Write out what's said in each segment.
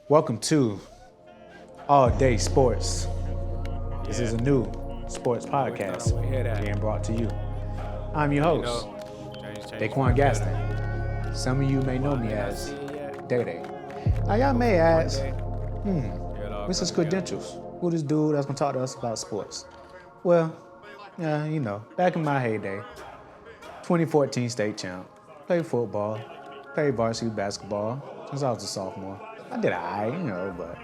Welcome to All Day Sports. This is a new sports podcast being brought to you. I'm your host, Daquan Gaston. Some of you may know me as Day Day. Now y'all may ask, what's his credentials? Who this dude that's gonna talk to us about sports? Well, back in my heyday, 2014 state champ, played football, played varsity basketball since I was a sophomore. I did all right, but,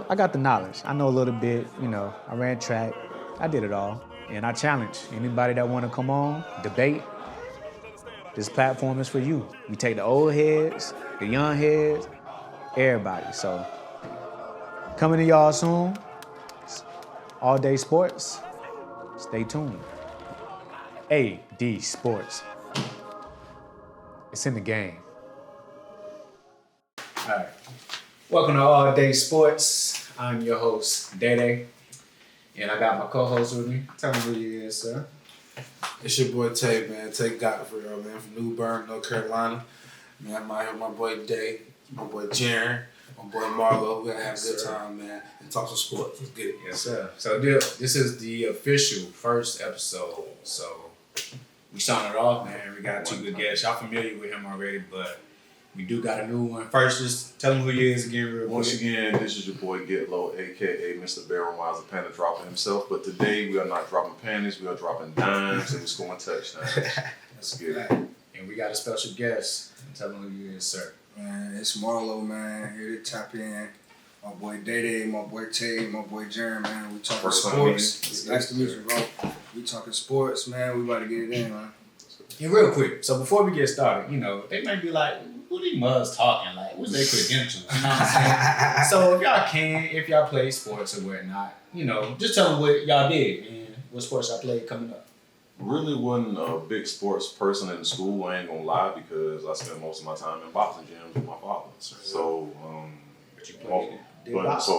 I got the knowledge. I know a little bit, I ran track, I did it all. And I challenge anybody that want to come on, debate. This platform is for you. We take the old heads, the young heads, everybody. So, coming to y'all soon, All Day Sports, stay tuned. AD Sports. It's in the game. All right. Welcome to All Day Sports. I'm your host, Dede. And I got my co-host with me. Tell me who you is, sir. It's your boy Tay, man. Tay Godfrey, man, from New Bern, North Carolina. Man, I'm out here with my boy Day, my boy Jaren, my boy Marlon. We're going to have a good time, man, and talk some sports. Let's get it. Yes, sir. So this is the official first episode. So we started off, man. We got two good guests. Y'all familiar with him already, but we do got a new one. First, just tell him who you is again real quick. Once again, this is your boy Get Low, a.k.a. Mr. Barrel Miles, the Panda dropping himself. But today, we are not dropping panties. We are dropping dimes and we're scoring touchdowns. Let's get it. And we got a special guest. Tell him who you is, sir. Man, it's Marlon, man. Here to tap in. My boy Dede, my boy Tay, my boy Jaren, man. We talking sports. Nice to meet you, bro. We talking sports, man. We about to get it in, man. And real quick, so before we get started, they might be like, who these mugs talking? Like, what's their credentials? You know what I'm saying? So if y'all play sports or whatnot, just tell them what y'all did and what sports y'all played coming up. Really wasn't a big sports person in school, I ain't gonna lie, because I spent most of my time in boxing gyms with my father. So,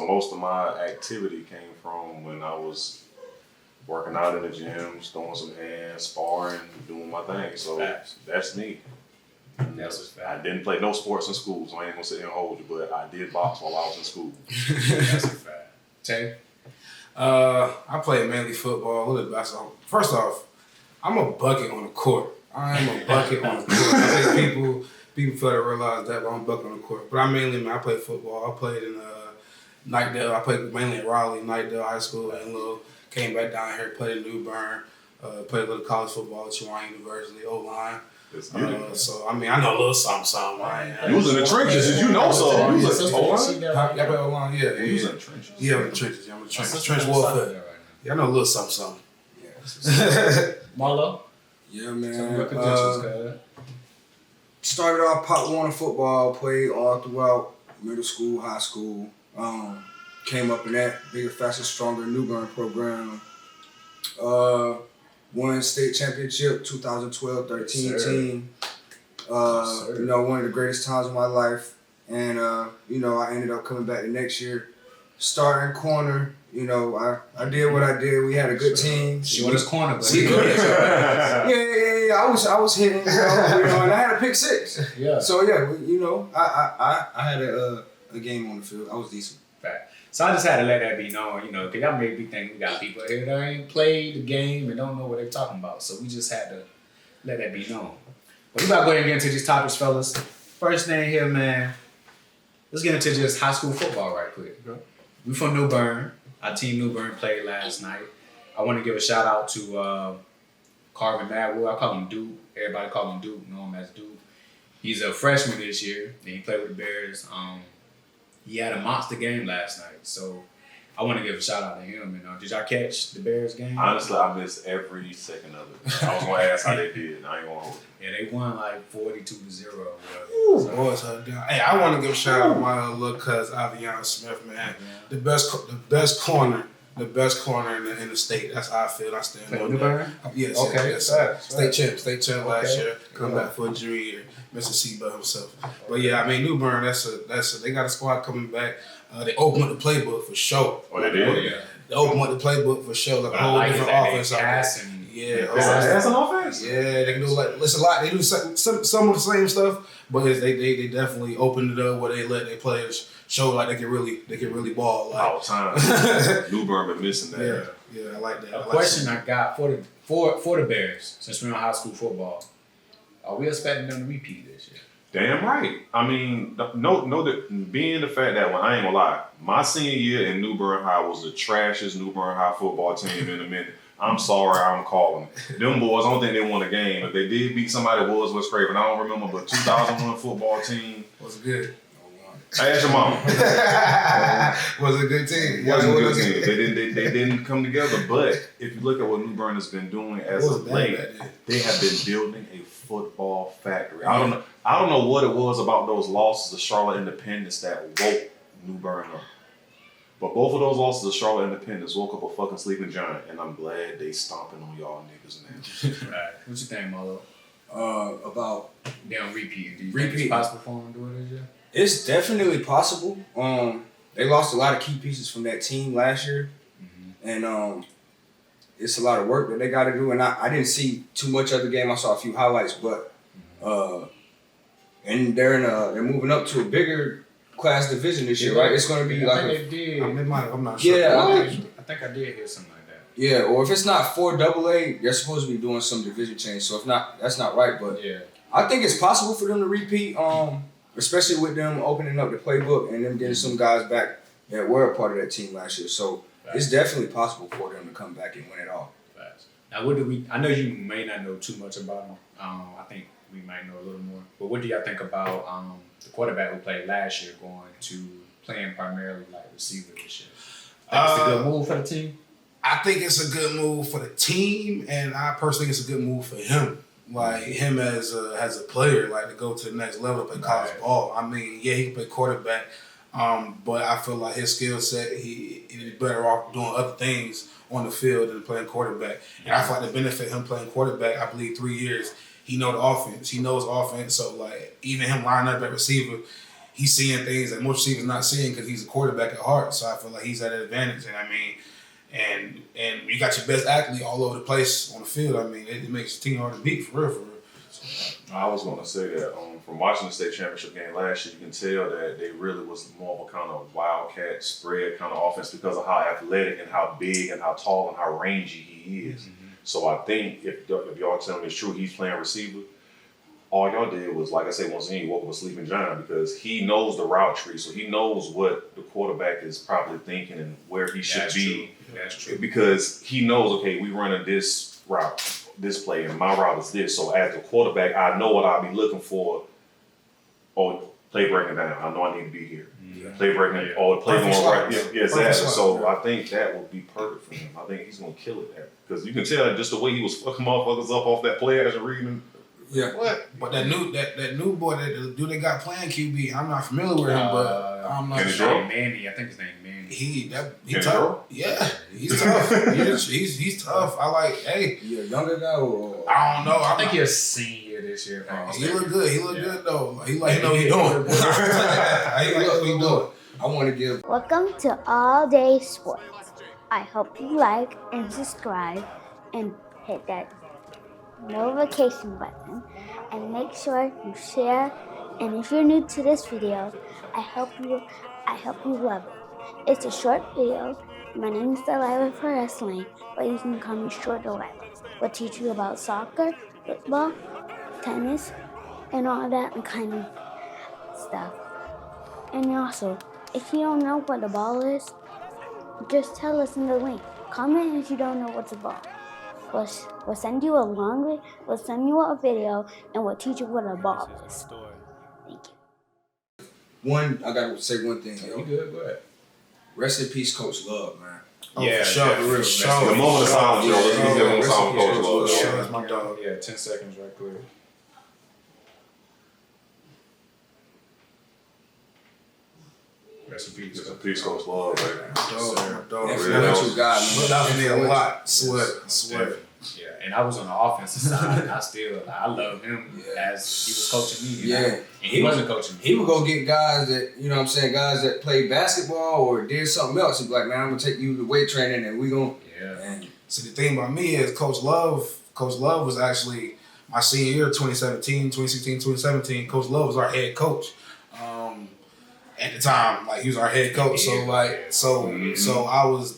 most of my activity came from when I was working out in the gyms, throwing some hands, sparring, doing my thing. So that's me. I didn't play no sports in school, so I ain't gonna sit here and hold you, but I did box while I was in school. That's a fact. Tay? I played mainly football, a little basketball. First off, I'm a bucket on the court. I am a bucket on the court. I think people fail to realize that, but I'm a bucket on the court. But I played football. I played in Nightdale. I played mainly in Raleigh, Nightdale High School, and came back down here, played in New Bern, played a little college football at Chewine University, O-line. So, I know a little something. You was in the trenches, you know so. You was in the O-line? I played O-line, yeah. You was in the trenches. Yeah, I'm in the trenches. I'm in the trenches. Trench warfare. Yeah, I know a little something. Yeah. Marlo? Yeah, man. Tell me your credentials, cuz. Started off Pop Warner football, played all throughout middle school, high school. Came up in that bigger, faster, stronger New Bern program. Won state championship 2012-13 team. One of the greatest times of my life. And I ended up coming back the next year, starting corner. I did what I did. We had a good team. Shortest corner, but yeah. I was hitting, and I had a pick six. Yeah. So I had a game on the field. I was decent. Fact. So I just had to let that be known, because y'all may be thinking we got people here that ain't played the game and don't know what they're talking about. So we just had to let that be known. But we about to go ahead and get into these topics, fellas. First thing here, man. Let's get into just high school football right quick. We from New Bern. Our team New Bern played last night. I want to give a shout out to Carvin Madwood. I call him Duke. Everybody call him Duke. Know him as Duke. He's a freshman this year. And he played with the Bears. He had a monster game last night, so I want to give a shout out to him. Did y'all catch the Bears game? Honestly, I missed every second of it. I was going to ask how they did. I ain't going to hold it. Yeah, they won like 42-0 or whatever. Boys, hey, I want to give a shout out to my little cousin, Aviana Smith, man. Yeah. The best corner in the state. That's how I feel. I stand on that. Yes. Okay. Yes. State champ last year. Come back for a junior year. Mr. Seba himself. But yeah, New Bern. They got a squad coming back. They opened up the playbook for sure. Oh, they did. They opened up the playbook for sure. Like a whole different offense out there. Yeah, That's an offense. Yeah, they can do it's a lot. They do some of the same stuff, but they definitely opened it up where they let their players show like they can really ball. Like, all the time. New Bern been missing that. Yeah, I like that. A question I got for the Bears, since we're on high school football, are we expecting them to repeat this year? Damn right. I mean, that being the fact that when I ain't gonna lie, my senior year in New Bern High was the trashiest New Bern High football team in a minute. I'm sorry, I'm calling it. Them boys, I don't think they won a game. If they did beat somebody, it was West Craven. I don't remember, but 2001 football team was good. I asked your mama. Was a good team. Was a good team. They didn't come together. But if you look at what New Bern has been doing as of late, they have been building a football factory. I don't know what it was about those losses to Charlotte Independence that woke New Bern up. But both of those losses to Charlotte Independence woke up a fucking sleeping giant, and I'm glad they stomping on y'all niggas now. Right. What you think, Marlo? About them repeat. Do you think it's possible for them to do it this year? It's definitely possible. They lost a lot of key pieces from that team last year, and it's a lot of work that they got to do. And I didn't see too much of the game. I saw a few highlights, but and they're moving up to a bigger class division this year, right? It's going to be like they did. I'm not sure. Yeah, I think I did hear something like that. Yeah, or if it's not 4AA, they're supposed to be doing some division change. So if not, that's not right. But yeah, I think it's possible for them to repeat. Especially with them opening up the playbook and them getting some guys back that were a part of that team last year. So it's definitely possible for them to come back and win it all. Now, what do we? I know you may not know too much about them. I think we might know a little more. But what do y'all think about the quarterback who played last year going to playing primarily like receiver this year? Think it's a good move for the team? I think it's a good move for the team, and I personally think it's a good move for him. Like him as a player, like to go to the next level, play college ball. I mean, yeah, he can play quarterback, but I feel like his skill set, he'd be better off doing other things on the field than playing quarterback. And I feel like the benefit him playing quarterback, I believe 3 years, he know the offense. He knows offense, so like even him lining up at receiver, he's seeing things that most receivers not seeing because he's a quarterback at heart. So I feel like he's at an advantage. And I mean, and you got your best athlete all over the place on the field. I mean, it makes the team hard to beat for real. So, I was going to say that from watching the state championship game last year, you can tell that they really was more of a kind of wildcat spread kind of offense because of how athletic and how big and how tall and how rangy he is. Mm-hmm. So I think if y'all tell me it's true, he's playing receiver. All y'all did was, like I said, once again, you woke up a sleeping giant because he knows the route tree, so he knows what the quarterback is probably thinking and where he should be. That's true. Because he knows, okay, we running this route, this play, and my route is this. So as the quarterback, I know what I'll be looking for. Oh, play breaking down. I know I need to be here. Yeah. Play breaking, or play going right. Yeah, exactly. So I think that would be perfect for him. I think he's gonna kill it there because you can tell just the way he was fucking motherfuckers up off that play as you're reading. Yeah, what? But that new boy, that dude they got playing QB, I'm not familiar with him, but I'm not sure. Manny, I think his name Manny. He tough. Yeah, he's tough. he's tough. I like. Hey, you a younger guy or? I don't know. I think he's a senior this year. He look good. He look good though. He like he know what he doing. He like what he doing. I want to give. Welcome to All Day Sports. I hope you like and subscribe and hit that notification button and make sure you share. And if you're new to this video, I hope you love it. It's a short video. My name is Delilah for wrestling, but you can call me Short Delilah. We'll teach you about soccer, football, tennis, and all that kind of stuff. And also, if you don't know what a ball is, just tell us in the link. Comment if you don't know what's a ball. We'll send you we'll send you a video, and we'll teach you what a ball is. Thank you. I gotta say one thing, yo. You good? Go ahead. Rest in peace, Coach Love, man. Yeah, for sure. for sure. The moment of silence, yo. Let's give him a song, Coach Love. Sure, that's my dog. Yeah, 10 seconds right quick. Rest in peace. Rest in peace, Coach Love, man. Dog. Influential guy, man. Looked out for me a lot. Swear. Yeah, and I was on the offensive side. And I love him as he was coaching me. Yeah. And he wasn't coaching me. He would go get guys that, you know what I'm saying, guys that played basketball or did something else. He'd be like, man, I'm going to take you to weight training and we going to. Yeah. And See, the thing about me is Coach Love was actually my senior year, 2016, 2017. Coach Love was our head coach. At the time, like he was our head coach, so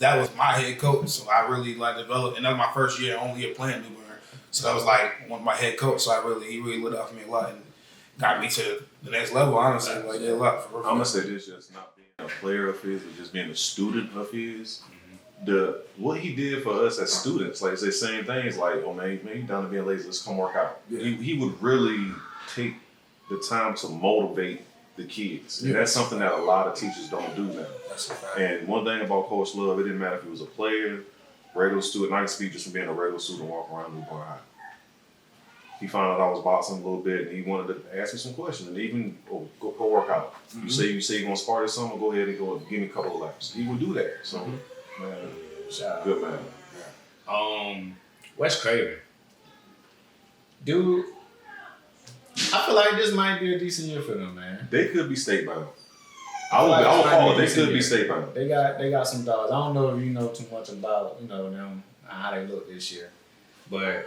that was my head coach. So I really developed, and that was my first year, only year playing New Bern. So that was one of my head coach. So he really lit up for me a lot and got me to the next level. Honestly, a lot. I'm gonna say this: just not being a player of his, but just being a student of his. What he did for us as students, like say same things, like, oh man, you down to being lazy, let's come work out. Yeah. He would really take the time to motivate the kids. And that's something that a lot of teachers don't do now. That's a fact. And one thing about Coach Love, it didn't matter if he was a player, regular student. I can speak just from being a regular student walking around New Bern High. He found out I was boxing a little bit, and he wanted to ask me some questions, and even go work out. Mm-hmm. You say you're gonna spar this summer, go ahead and go give me a couple of laps. He would do that. So, man, good man. Yeah. Wes Craven, dude. I feel like this might be a decent year for them, man. They could be state bound. I would call it. They could be state bound. They got some dollars. I don't know if you know too much about them how they look this year, but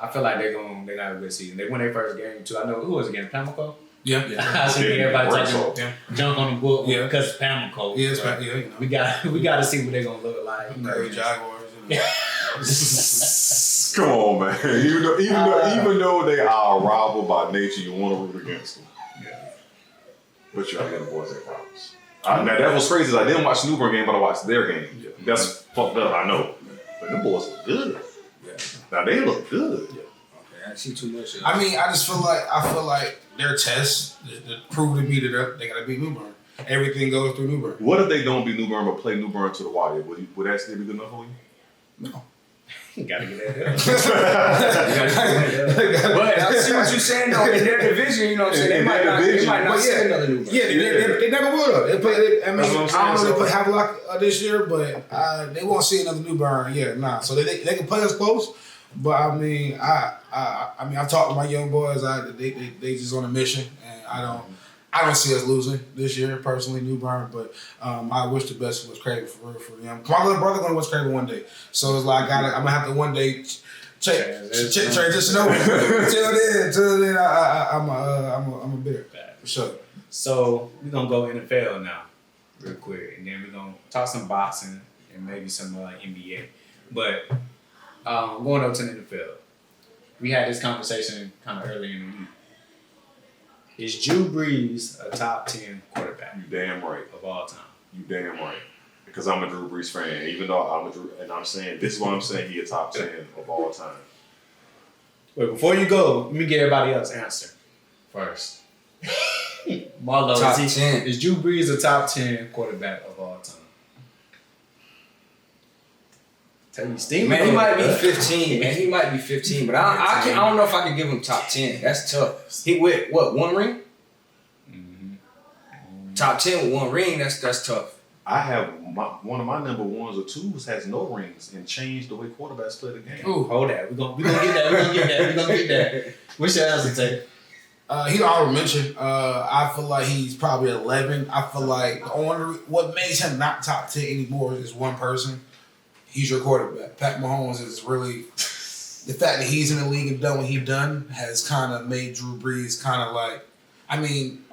I feel like they got a good season. They won their first game too. I know who was it against Pamlico. Yeah. I see everybody talking junk on the book because it's Pamlico. Yeah, it's Pamlico. We got to see what they're gonna look like. Jaguars. Come on, man. Even though they are a rival by nature, you want to root against them. Yeah. But you gotta get the boys their problems. Now that was crazy. I didn't watch the New Bern game, but I watched their game. Yeah. That's fucked up. I know, but the boys look good. Yeah. Now they look good. Yeah. Okay, I see too much. I mean, I feel like their tests that prove to me that they gotta beat New Bern. Everything goes through New Bern. What if they don't beat New Bern but play New Bern to the wire? Would that still be good enough for you? No. You gotta get that done. But I see what you're saying though. In their division, you know what I'm saying? They might not see another New Bern. Yeah, they never will. They play. I don't know if they play Havelock this year, but they won't see another New Bern. Yeah, nah. So they can play us close. But I mean, I've talked to my young boys. They just on a mission, and I don't see us losing this year personally, New Bern. But I wish the best was Craven for them. My little brother gonna watch Craven one day, so it's like I'm gonna have to one day transition over. Till then, I'm a bear for sure. So we're gonna go NFL now, real quick, and then we're gonna talk some boxing and maybe some NBA. But going over to the NFL, we had this conversation kind of early in the week. Is Drew Brees a top 10 quarterback? You damn right. Of all time. You damn right. Because I'm a Drew Brees fan. Even though I'm saying, this is what I'm saying, he a top 10 of all time. Wait, before you go, let me get everybody else answer first. Marlon, top 10. Is Drew Brees a top 10 quarterback of all time? Tell you, Steve. Man, he might be 15. Man, he might be 15, but I don't know if I can give him top 10. That's tough. He with what, one ring? Mm-hmm. Top 10 with one ring. That's tough. I have one of my number ones or twos has no rings and changed the way quarterbacks play the game. Ooh, hold that. We're gonna get that. We're gonna get that. What's your answer, Tate? He already mentioned. I feel like he's probably 11. I feel like what makes him not top 10 anymore is one person. He's your quarterback. Pat Mahomes is really the fact that he's in the league and done what he's done has kind of made Drew Brees kind of like. I mean,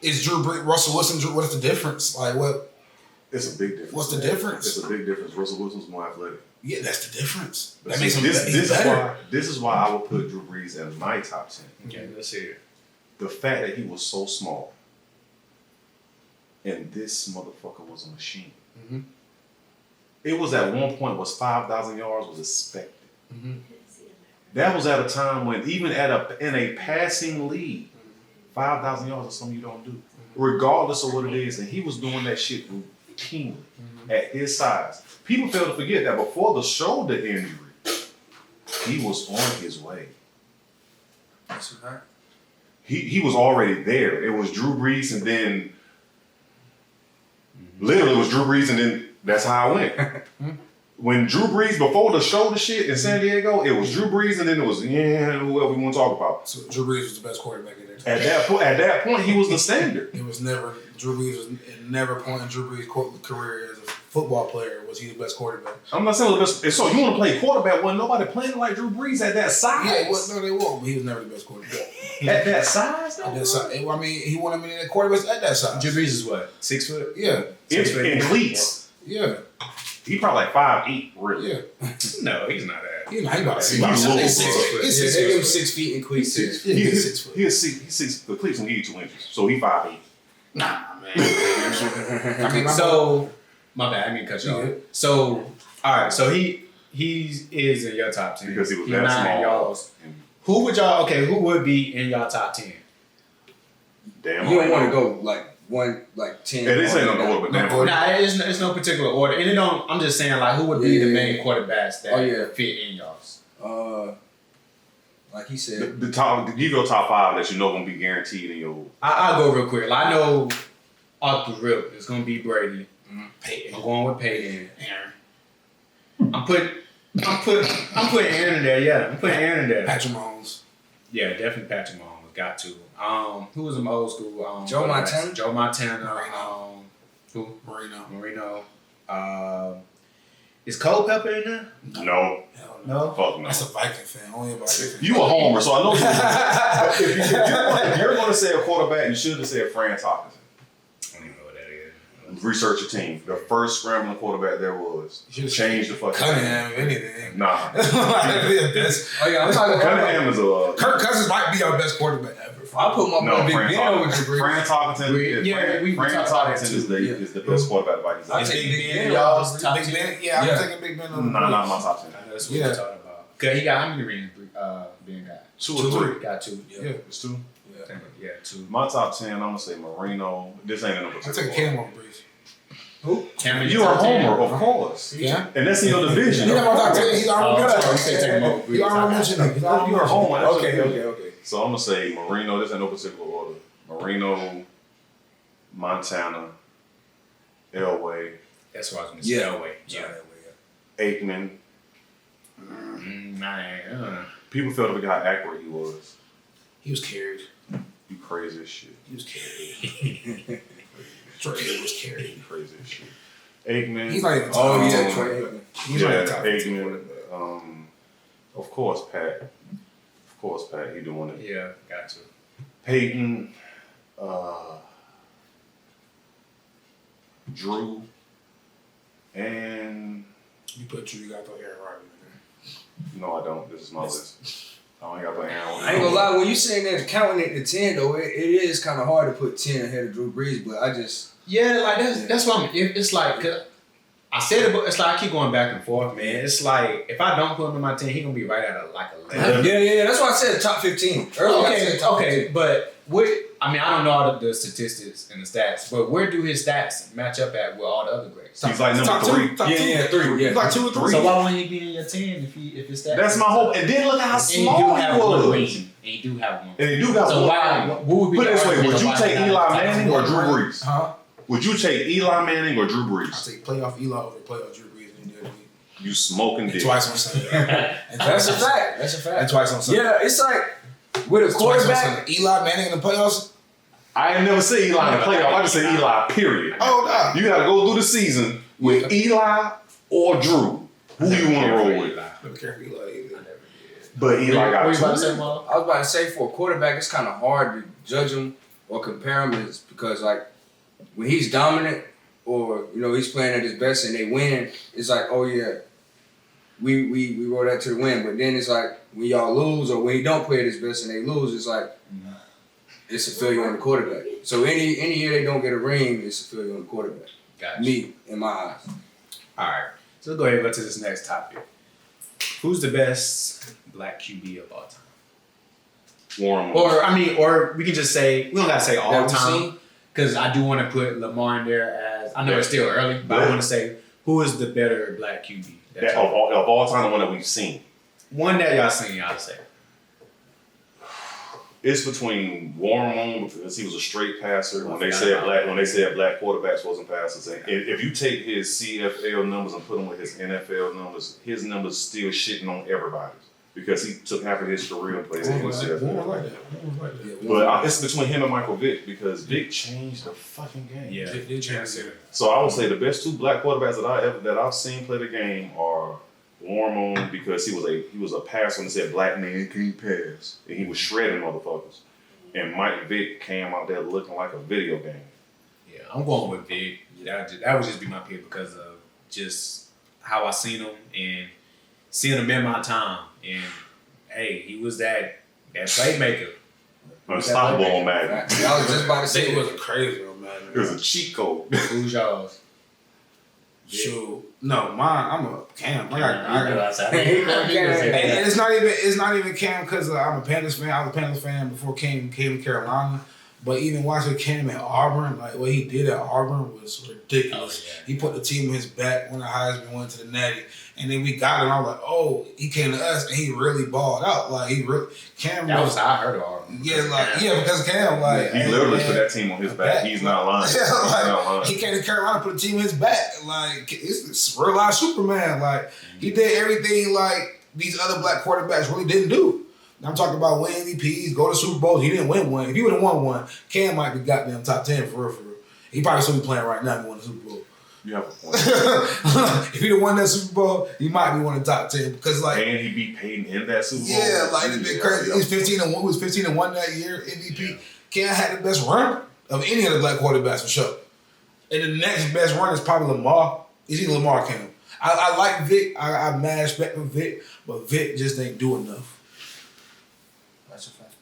is Drew Brees Russell Wilson? What's the difference? Like what? It's a big difference. What's the difference? It's a big difference. Russell Wilson's more athletic. Yeah, that's the difference. But that makes him better. This is why I would put Drew Brees in my top 10. Okay, let's see it. The fact that he was so small, and this motherfucker was a machine. Mm-hmm. It was at one point was 5,000 yards was expected. Mm-hmm. That was at a time when even in a passing league, 5,000 yards is something you don't do, regardless of what it is. And he was doing that shit routinely at his size. People fail to forget that before the shoulder injury, he was on his way. That's right. He was already there. It was Drew Brees, and then literally it was Drew Brees, and then that's how I went. When Drew Brees, before the shoulder shit in San Diego, it was Drew Brees, and then it was whoever we want to talk about. So Drew Brees was the best quarterback in there. At that point, he was the standard. It was never Drew Brees was never pointing Drew Brees' career as a football player, was he the best quarterback? I'm not saying the best. So you want to play quarterback when nobody playing like Drew Brees at that size? Yeah, no, they won't. But he was never the best quarterback. At that size, though? At that size. I mean, he won a million quarterbacks at that size. Drew Brees is what? 6 foot? Yeah. In cleats. Yeah. He probably like 5'8", really. Yeah. No, he's not that. He about He's 6 feet. they give him 6 feet in cleats. He's 6. The cleats can give you 2 inches, so he 5'8". Nah, man. I mean, So, my bad, I mean cut you off. Yeah. So, all right, so he is in your top 10. Because he was He's that not in small. y'all's. Who would be in y'all top 10? Damn. You don't want to go like 10. Yeah, this ain't no order, but damn. Nah, it's no particular order. And I'm just saying, like, who would be the main quarterbacks that fit in y'all's? Like he said. The top, give your top 5 that you know gonna be guaranteed in your. I'll go real quick. I know off the rip, it's gonna be Brady. Peyton. I'm going with Peyton. I'm putting Aaron in there. Yeah, I'm putting Aaron in there. Patrick Mahomes. Yeah, definitely Patrick Mahomes. Got to. Who was some old school? Joe Montana. Joe Montana. Marino. Who? Marino. Is Culpepper in there? No. No. Fuck no. That's a Viking fan. Only about Viking. You a homer, so I know you. if you're going to say a quarterback, you should have said Franz Hawkinson. I don't even know what that is. Research your team. The first scrambling quarterback there was. Change the fucking Cunningham, if anything. Nah. Oh yeah, I'm talking about Cunningham is a. Kirk Cousins might be our best quarterback ever. I put my boy Big Franz Ben over Hawkinson. Drew Brees. Franz Hawkinson. we Franz talked about that Hawkinson too. is the best quarterback the Vikings I have. take Big Ben. y'all's top Big 10? Ben? Yeah, I'm taking Big Ben on the Nah, not my top 10. That's what we're talking about. Cause he got how many rings? Ben got 2 or 3. Got 2. Yeah. It's 2. Yeah, 2. My top 10, I'm gonna say Marino. This ain't in no I particular take Cam order. on Breeze. Who? Cameron, You are a homer, of course. Yeah? And that's in your division. He's not my top 10. He's already Oh, good. you say take him over Breeze. You already mentioned him. He's already You're a homer. That's Okay, your okay, division. okay. So I'm gonna say Marino. This ain't no particular order. Marino, Montana, Elway, That's what I was gonna say. Yeah. Elway. Yeah. Aikman. Man. People felt like how accurate he was. He was carried. You crazy as shit. He was carried. Trey was carried. You crazy as shit. Aikman. He's not even Oh top yeah, 10. Trey Aikman. He's yeah, not even top 10 Aikman. quarterback. Of course, Pat. Of course, Pat. He doing it. Yeah, got to. Peyton. Drew. And You got to throw Aaron Rodgers in no, I don't. This is my list. I ain't got to put Aaron. I ain't gonna lie, when you saying that counting it to 10 though, it is kind of hard to put 10 ahead of Drew Brees, but I just Yeah, like that's what I'm. It's like 'cause I said it, but it's like I keep going back and forth, man. It's like if I don't put him in my 10, he gonna be right at a 11. yeah. That's why I said top 15. Earlier I said top 15. But I know all the statistics and the stats, but where do his stats match up at with all the other grades? He's like number Top 3. two, top two. Yeah, 3. Yeah. He's like 2 or 3. So why wouldn't he be in your 10 if his stats? That's my hope. And then look at how And he do small have he one was. ring. And he do have one. And he do got So one. why? What would be Put it this the way: argument would you why take he got Eli top Manning 10? or Drew Brees? Huh? Would you take Eli Manning or Drew I Brees? take playoff Eli over playoff Drew Brees any day of the week. You smoking And dick. twice on Sunday. That's a fact. That's a fact. And twice on Sunday. Yeah, it's like with a Twice on quarterback. Sunday. Eli Manning in the playoffs? I ain't never say Eli in the playoff. I just say Eli. Period. Oh, nah. You got to go through the season with Eli or Drew. Who you want to roll with? Never care for Eli either. But Eli What got you about to say, two. Marlon? I was about to say for a quarterback, it's kind of hard to judge him or compare him, is because like when he's dominant or he's playing at his best and they win, it's like oh yeah, we roll that to the win. But then it's like when y'all lose or when he don't play at his best and they lose, it's like it's a failure on the quarterback. So any year they don't get a ring, it's a failure on the quarterback. Gotcha. Me in my eyes. All right. So let's go ahead and go to this next topic. Who's the best black QB of all time? Warren. Or we can just say we don't gotta say all That we time seen? because I do want to put Lamar in there as I know it's still early, but I want to say who is the better black QB? That of all time, the one that we've seen. One that y'all seen, y'all say. It's between Warren because he was a straight passer. When they forgot said about black quarterbacks wasn't passers, and if you take his CFL numbers and put them with his NFL numbers, his numbers still shitting on everybody's. because he took half of his career and played One in was the like NFL. that. One was like that. But it's between him and Michael Vick because Vick changed the fucking game. Yeah, They changed it. So I would say the best two black quarterbacks that I've seen play the game are Warren Moon because he was a passer and said black man can't pass and he was shredding motherfuckers. And Mike Vick came out there looking like a video game. Yeah, I'm going with Vic. That would just be my pick because of just how I seen him and seeing him in my time. And hey, he was that playmaker. Unstoppable on Madden. I was just about to say It wasn't crazy on Madden. It was a cheat code. Who's y'all's? Shoot. No, mine. I'm a Cam. And Yeah. it's not even Cam because I'm a Panthers fan. I was a Panthers fan before Cam came to Carolina. But even watching Cam at Auburn, like what he did at Auburn was ridiculous. Oh, yeah. He put the team on his back when the Heisman went to the Natty. And then we got it, and I was like, oh, he came to us, and he really balled out. Like, Cam That was how I heard of Auburn. because of Cam, like. He literally put that team on his back. He's not lying. He's not lying. He came to Carolina, put the team on his back. Like, it's real life Superman. Like, he did everything like these other black quarterbacks really didn't do. I'm talking about win MVPs, go to Super Bowls. He didn't win one. If he would have won one, Cam might be goddamn top 10 for real. He probably still be playing right now if he won the Super Bowl. You have a point. If he'd have won that Super Bowl, he might be one of the top 10 because like and he beat Peyton in that Super Bowl. yeah, like it's been crazy. He was 15-1. He was 15-1 that year MVP. Cam had the best run of any of the black quarterbacks for sure. And the next best run is probably Lamar. It's either Lamar or Cam. I like Vic. I have mad respect for Vic, but Vic just ain't do enough. That's a fact.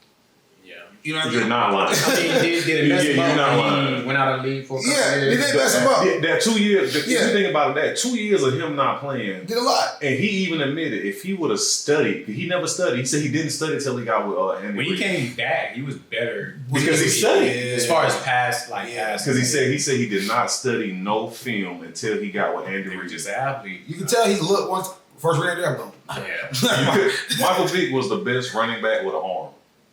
Yeah. You know what I You're mean? not lying. I mean, did it mess him You're up not when lying. he went out of the league for a couple Yeah, years? he did mess him up. That 2 years, if Yeah. you think about it, that 2 years of him not playing, Did a lot. and he even admitted if he would have studied, he never studied. He said he didn't study till he got with Andy When he Reid. came back, he was better. Because he studied. As far as pass, pass. Because he said he did not study no film until he got with Andy They were Reid. just athletes. You can tell he looked once first ran there. I'm going. Yeah. Michael Vick was the best running back with an arm.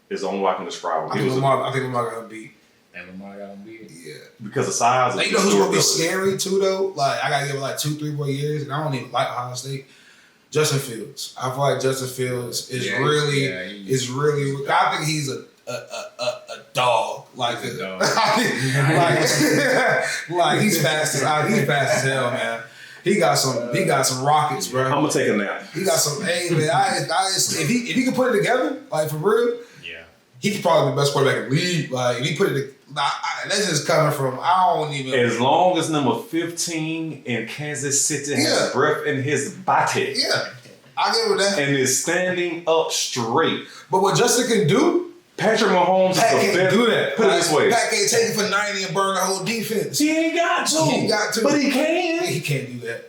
Is the only way I can describe him. I think Lamar got him beat. And Lamar got him beat. Yeah. Because of size. Like, you know who's gonna be scary too though? Like I gotta give it like 2-3 more years, and I don't even like Ohio State. Justin Fields. I feel like Justin Fields is really. I think he's a dog. Like He's a dog. like he's fast as hell, man. He got some rockets, bro. I'm gonna take a nap. He got some. Hey man, if he can put it together, like for real. Yeah. He could probably be the best quarterback in the league. Like, if he put it, that's just coming from, I don't even. As long as number 15 in Kansas City has breath in his body. Yeah, I give it that. And is standing up straight. But what Justin can do, Patrick Mahomes is Pat the can't best. do that. Put it this way. Pat can't take it for 90 and burn the whole defense. He ain't got to. He ain't got to. But he can. He can't do that.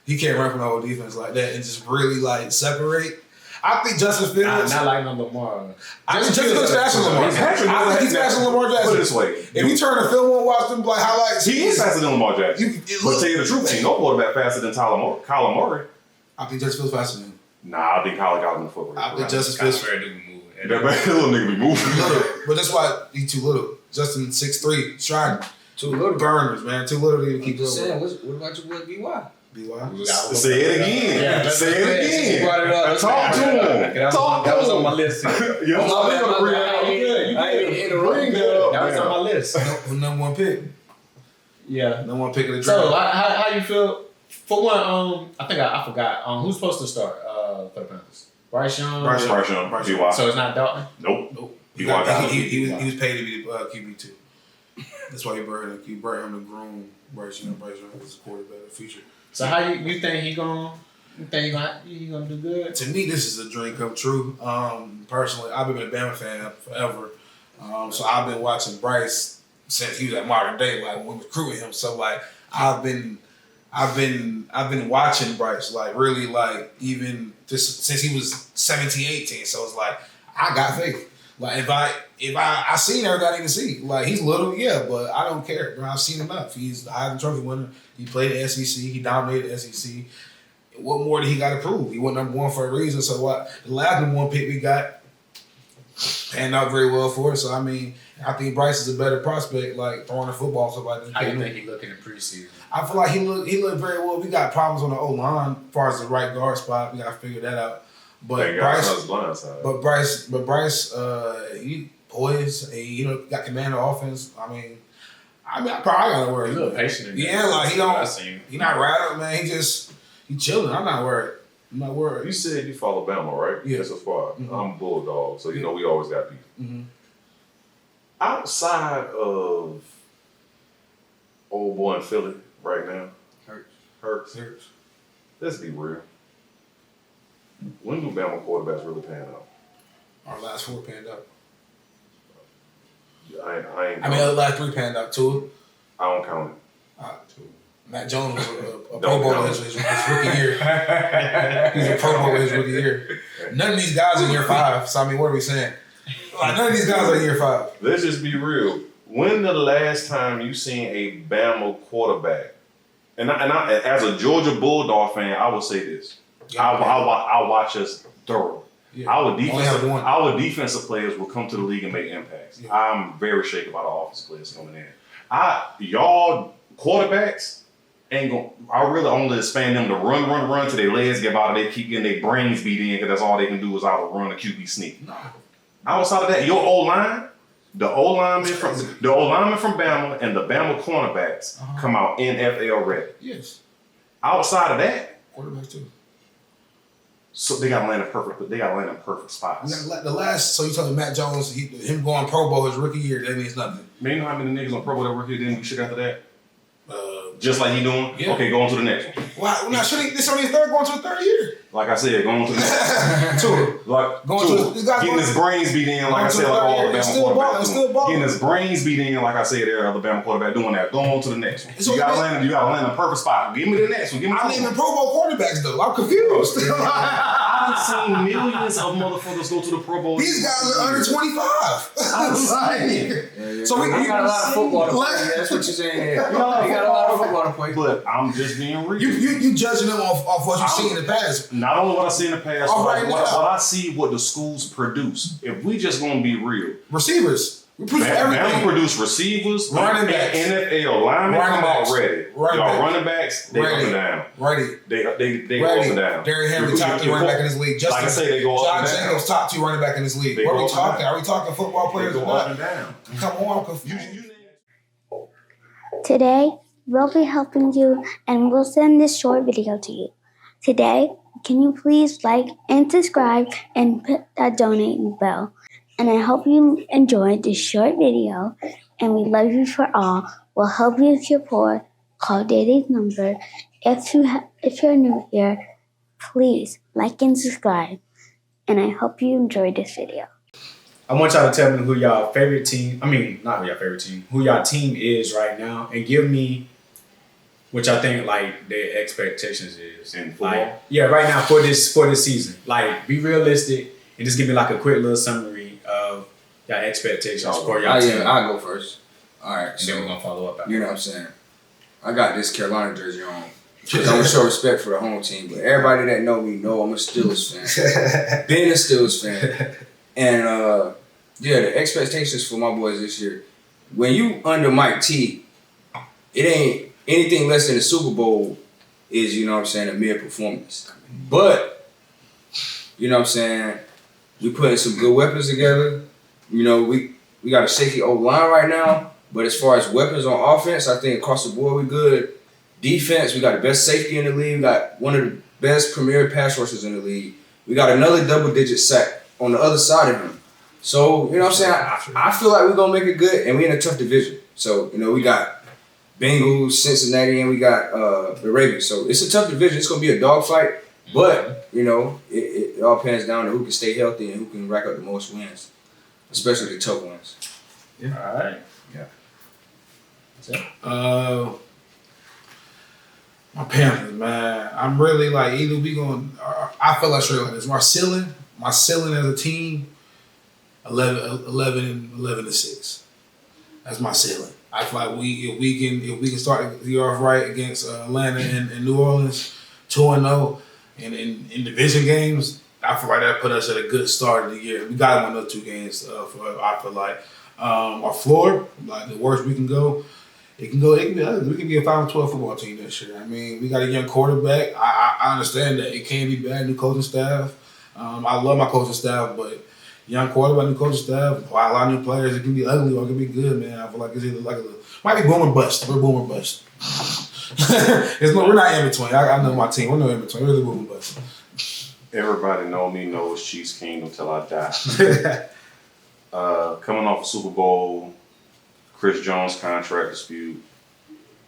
He can't run from the whole defense like that and just really, like, separate. I think Justin Fields. Not like no Lamar. I think Justin Fields faster than Lamar. I think he's faster than Lamar Jackson. Put it this way. If you turn the film on, watch them like highlights. He is faster than Lamar Jackson. But tell you the truth, ain't no quarterback faster than Kyler Murray. I think Justin Fields faster than him. Nah, I think Kyler got him in the football. I think Justin Fields. That little nigga be moving. Little, but that's why he's too little. Justin 6'3", striding. Too little. Burners, man. Too little to keep Just saying, up. what about your boy BY? BY. Say it again. Yeah, Say it again. You brought it up. Talk to him. That was on my list. Yo, I ain't in the ring though. That was on my list. Number one pick. Yeah. Number one pick of the So draft. how you feel? For one, I think I forgot. Who's supposed to start for the Panthers? Bryce Young. Bryce Young. BY. So it's not Dalton. Nope. He was paid to be the QB2. That's why he brought him to groom Bryce Young. Bryce Young was a quarterback of the future. So how you think he gonna do good? To me, this is a dream come true. Personally, I've been a Bama fan forever. So I've been watching Bryce since he was at Modern Day, like when we recruited him. So like I've been watching Bryce like really like even just since he was 17, 18. So it's like I got faith. Like if I seen everything I need to see. Like he's little, yeah, but I don't care. Bro, I've seen enough. He's the Heisman Trophy winner. He played the SEC. He dominated the SEC. What more did he got to prove? He went number one for a reason. So what? The last number one pick we got panned out very well for us. So I mean, I think Bryce is a better prospect, like throwing the football and stuff like that. How you think he looking in preseason? I feel like he looked very well. We got problems on the O line as far as the right guard spot. We got to figure that out. But Bryce, he poised. He, got command of offense. I probably gotta worry. He's a little patient. Yeah, like he not rattled, man. He chilling. I'm not worried. You said you follow Bama, right? Yeah. That's a far. Mm-hmm. I'm a Bulldog, so we always got people. Mm-hmm. Outside of old boy in Philly right now, Hurts. Let's be real. When do Bama quarterbacks really pan out? Our last 4 panned out. The last 3 panned out too. I don't count it. Matt Jones was a Pro Bowler his rookie year. He's a Pro Bowler his rookie year. None of these guys are in year 5. So what are we saying? None of these guys are in year 5. Let's just be real. When the last time you seen a Bama quarterback? And I as a Georgia Bulldog fan, I will say this. I watch us thoroughly. Yeah. Our defensive players will come to the league and make impacts. Yeah. I'm very shaken about our offensive players coming in. Y'all quarterbacks ain't going. I really only expand them to run till their legs give out. They keep getting their brains beat in because that's all they can do is either run or QB sneak. No. Outside of that, your O-line, the O-lineman from Bama and the Bama cornerbacks come out NFL ready. Yes. Outside of that, quarterbacks too. So they got to land in perfect spots. So you talking Matt Jones, him going Pro Bowl his rookie year, that means nothing. Man, you know how many niggas on Pro Bowl that rookie didn't do shit after that? Just like he doing? Yeah. Okay, go on to the next one. Well, this only his going to the 3rd year. Like I said, going on to the next one. Getting his brains beat in, like I said, like all the Bama quarterback. Getting his brains beat in, like I said, there, other Bama quarterback doing that. Go on to the next one. You gotta land in a perfect spot. Give me the next one. I'm naming Pro Bowl quarterbacks though. I'm confused. I've seen millions of motherfuckers go to the Pro Bowl. These guys are under 25. So we got a lot of football to play. That's what you're saying here. We got a lot of football to play. But I'm just being real. You judging them off what you see in the past. Not only what I see in the past, but what I see what the schools produce. If we just gonna be real. Receivers. We produce everything. Bama produce receivers, running backs, NFL linemen come out ready. Y'all running backs, they ready. up and down. Ready. They go up and down. Derrick Henry, top 2 running back in this league. Like I say, they go up and down. John Jacobs, top 2 running back in this league. What are we talking? Are we talking football players or not? Up and down. Come on, I'm confused. Today, we'll be helping you and we'll send this short video to you. Today, can you please like and subscribe and hit that donating bell? And I hope you enjoyed this short video and we love you for all. We'll help you if you're poor. Call Daddy's number. If you're new here, please like and subscribe. And I hope you enjoyed this video. I want y'all to tell me who y'all favorite team, not who y'all favorite team, who y'all team is right now, and give me what y'all think like their expectations is. And right now for this season. Like, be realistic and just give me like a quick little summary of y'all expectations for y'all team. Yeah, I'll go first. All right, and then we're gonna follow up. You know what I'm saying? I got this Carolina jersey on because I'm gonna show respect for the home team. But everybody that know me know I'm a Steelers fan. Being a Steelers fan. And the expectations for my boys this year, when you under Mike T, it ain't anything less than a Super Bowl is, a mere performance. But, you know what I'm saying, we putting some good weapons together. We got a shaky old line right now, but as far as weapons on offense, I think across the board we good. Defense, we got the best safety in the league. We got one of the best premier pass rushers in the league. We got another double-digit sack on the other side of him. So, you know what I'm saying? I feel like we're going to make it good, and we're in a tough division. So, we got Bengals, Cincinnati, and we got the Ravens. So, it's a tough division. It's going to be a dogfight, but, it all pans down to who can stay healthy and who can rack up the most wins, especially the tough ones. Yeah. All right. Yeah. That's it. My Panthers, man. I'm really like, either we going, I feel like straight like this. My ceiling as a team, 11-6. That's my ceiling. I feel like if we can start the year off right against Atlanta and New Orleans, 2-0, and in division games, I feel like that put us at a good start of the year. We got to win those 2 games. I feel like our floor, like the worst we can go. We can be a 5-12 football team this year. We got a young quarterback. I understand that it can be bad, new coaching staff. I love my coaching staff, but young quarterback, new coaching staff, a lot of new players. It can be ugly or it can be good, man. I feel like it's either like might be boom or bust. We're boom or bust. We're not in between. I know my team. We're not in between. We're really boom or bust. Everybody know me knows Chiefs Kingdom till I die. Coming off a Super Bowl, Chris Jones contract dispute,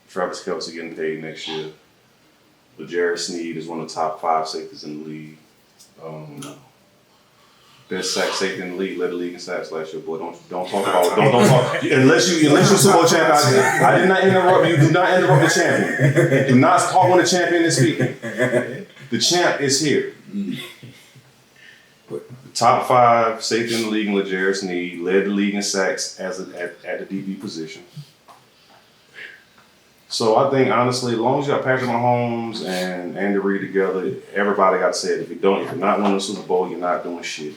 Travis Kelce getting paid next year. L'Jarius Sneed is one of the top 5 safeties in the league. Best sack safety in the league, led the league in sacks last year. Boy, don't talk about don't talk unless you Super Bowl champion. I did not interrupt you. Do not interrupt the champion. Do not talk when the champion is speaking. The champ is here. The top 5 safety in the league in L'Jarius Sneed, led the league in sacks at the DB position. So I think honestly, as long as you got Patrick Mahomes and Andy Reid together, everybody got said if you're not winning the Super Bowl, you're not doing shit,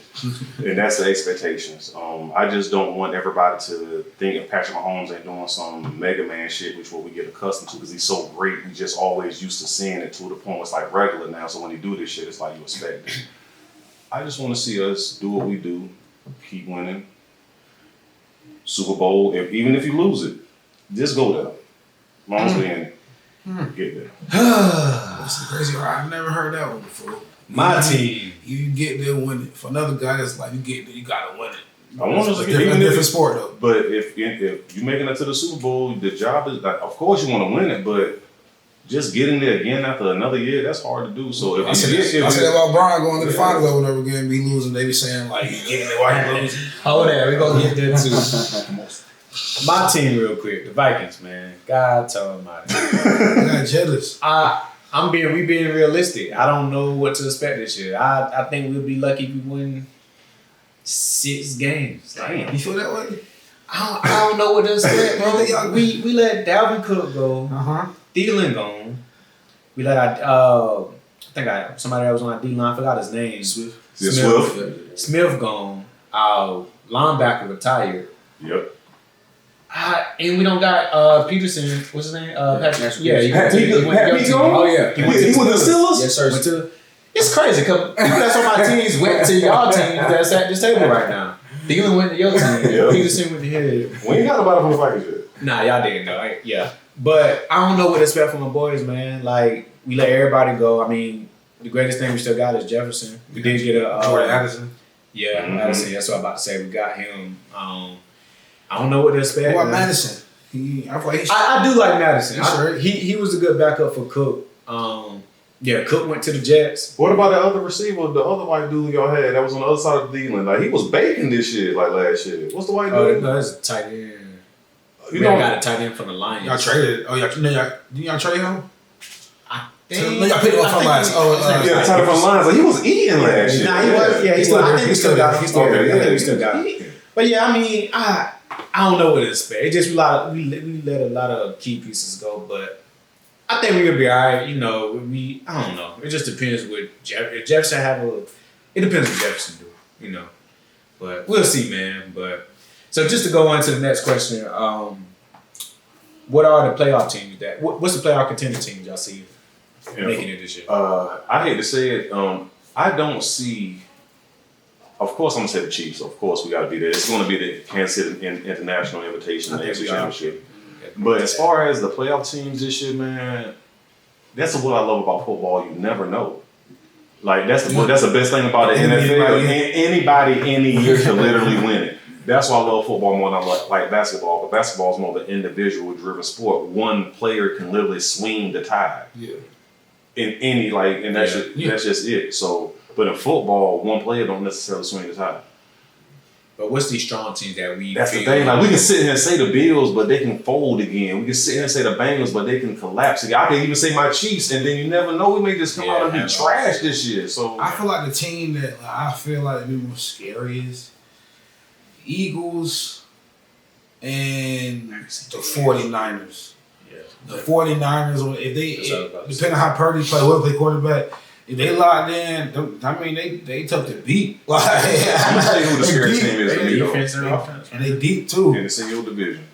and that's the expectations. I just don't want everybody to think if Patrick Mahomes ain't doing some Mega Man shit, which what we get accustomed to because he's so great. We just always used to seeing it to the point it's like regular now. So when he do this shit, it's like you expect it. I just want to see us do what we do, keep winning. Super Bowl, even if you lose it, just go there. As long as we get there. That's crazy. I've never heard that one before. My team. You get there and win it. For another guy, it's like you get there, you gotta win it. I want us to get a different sport though. But if you making it to the Super Bowl, the job is like, of course you want to win it, but just getting there again after another year, that's hard to do. So if I said that about Brian going to the finals over and over again, be losing. They be saying like, you getting there while you losing. Hold on, we gonna get there too. My team, real quick, the Vikings, man. God told my. I got jealous. We being realistic. I don't know what to expect this year. I think we'll be lucky if we win 6 games. Damn, you feel that way? I don't know what to expect, bro. We let Dalvin Cook go. Thielen gone. We let somebody that was on our D-line, I forgot his name. Smith gone. Our linebacker retired. Yep. And we don't got Peterson. What's his name? Patrick. Yeah, he went to Oh yeah, he went to the Steelers. Yes, sir. It's crazy because people that's on my teams went to y'all team that's at this table right now. Thielen went to your team. Yeah. Peterson went to his. We ain't got nobody from the Vikings yet. Nah, y'all didn't know. Right? Yeah, but I don't know what to expect from my boys, man. Like we let everybody go. I mean, the greatest thing we still got is Jefferson. We did get a Jordan Addison. Yeah, Addison. That's what I'm about to say. We got him. I don't know what to expect. What about Madison? I do like Madison. He was a good backup for Cook. Cook went to the Jets. What about the other receiver, the other white dude y'all had that was on the other side of the D-line? Like he was baking this shit like last year. What's the white dude? No, that's a tight end. We got a tight end from the Lions. Y'all traded. Oh, y'all trade him? Y'all picked him up from Lions. Tight end from the Lions. Like he was eating last year. Nah, he was. Yeah, I think we still got him. I think we still got him. But yeah, I mean, I don't know what to expect. It's just we let a lot of key pieces go, but I think we're gonna be all right. You know, I don't know. It just depends what Jefferson it depends what Jefferson do. You know, but we'll see, man. But so just to go on to the next question, what are the playoff teams what's the playoff contender teams y'all see making it this year? I hate to say it, I don't see. Of course, I'm gonna say the Chiefs. Of course, we got to be there. It's going to be the Kansas City International Invitation AFC Championship. But as far as the playoff teams this year, man, that's what I love about football. You never know. Like that's the best thing about the NFL. Anybody any year can literally win it. That's why I love football more than I like basketball. But basketball is more of an individual-driven sport. One player can literally swing the tide. Yeah. In any and that's just it. So. But in football, one player don't necessarily swing the tide. But what's these strong teams that we? That's the thing. Like we can sit here and say the Bills, but they can fold again. We can sit here and say the Bengals, but they can collapse again. I can even say my Chiefs, and then you never know. We may just come out and be trash this year. So I feel like the team that I feel like the most scary is Eagles and the 49ers. Yeah. The 49ers, if they depending on how Purdy play, whoever play quarterback. If they locked in, I mean, they tough to beat. Like, I'm gonna tell you who the scary team is to me, defense and offense. And they deep too. In the single division.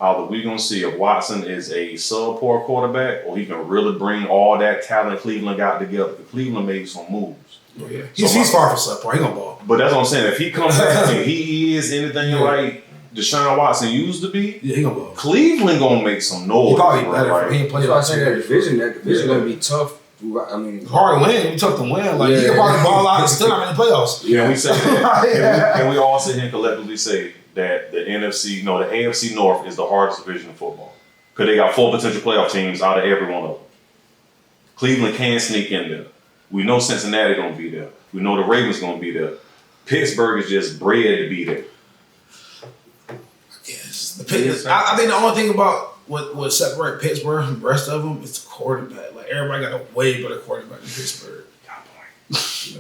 Either we gonna see if Watson is a subpar quarterback or he can really bring all that talent Cleveland got together. Cleveland made some moves. Oh, yeah. He's far from subpar. He gonna ball. But that's what I'm saying. If he comes back and he is anything like Deshaun Watson used to be, yeah, he gonna ball. Cleveland gonna make some noise. He probably better. Right? He ain't played. I say that division gonna be tough. I mean, hard to win. You tough to win. Like he can probably ball out and still not in the playoffs. Yeah, we say that. And we all sit here and collectively say that the AFC North is the hardest division of football because they got 4 potential playoff teams out of every one of them. Cleveland can sneak in there. We know Cincinnati gonna be there. We know the Ravens gonna be there. Pittsburgh is just bred to be there. Yes, I think the only thing about what separate Pittsburgh from the rest of them is the quarterback. Like everybody got a way better quarterback in Pittsburgh.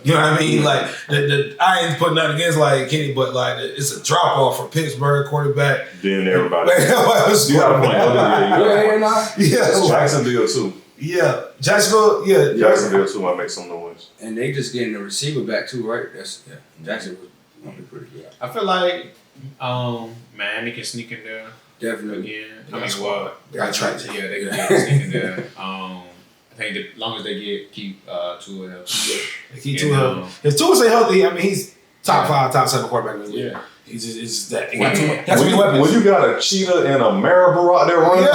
You know what I mean? Like I ain't putting nothing against like Kenny, but like it's a drop off for Pittsburgh quarterback. Then everybody. You got a point. Yeah. Jacksonville too. Yeah, Jacksonville. Yeah, Jacksonville too might make some noise. And they just getting the receiver back too, right? Jacksonville gonna be pretty good. I feel like Miami can sneak in there. Definitely. Again. I mean, well, they got tracked. Yeah, they can sneak in there. I think as long as they keep Tua healthy. Keep Tua healthy. If Tua stay healthy, I mean he's top 5, top 7 quarterback in the league. Yeah. It's just that. He got too much. That's when you got a cheetah and a marabou out there running,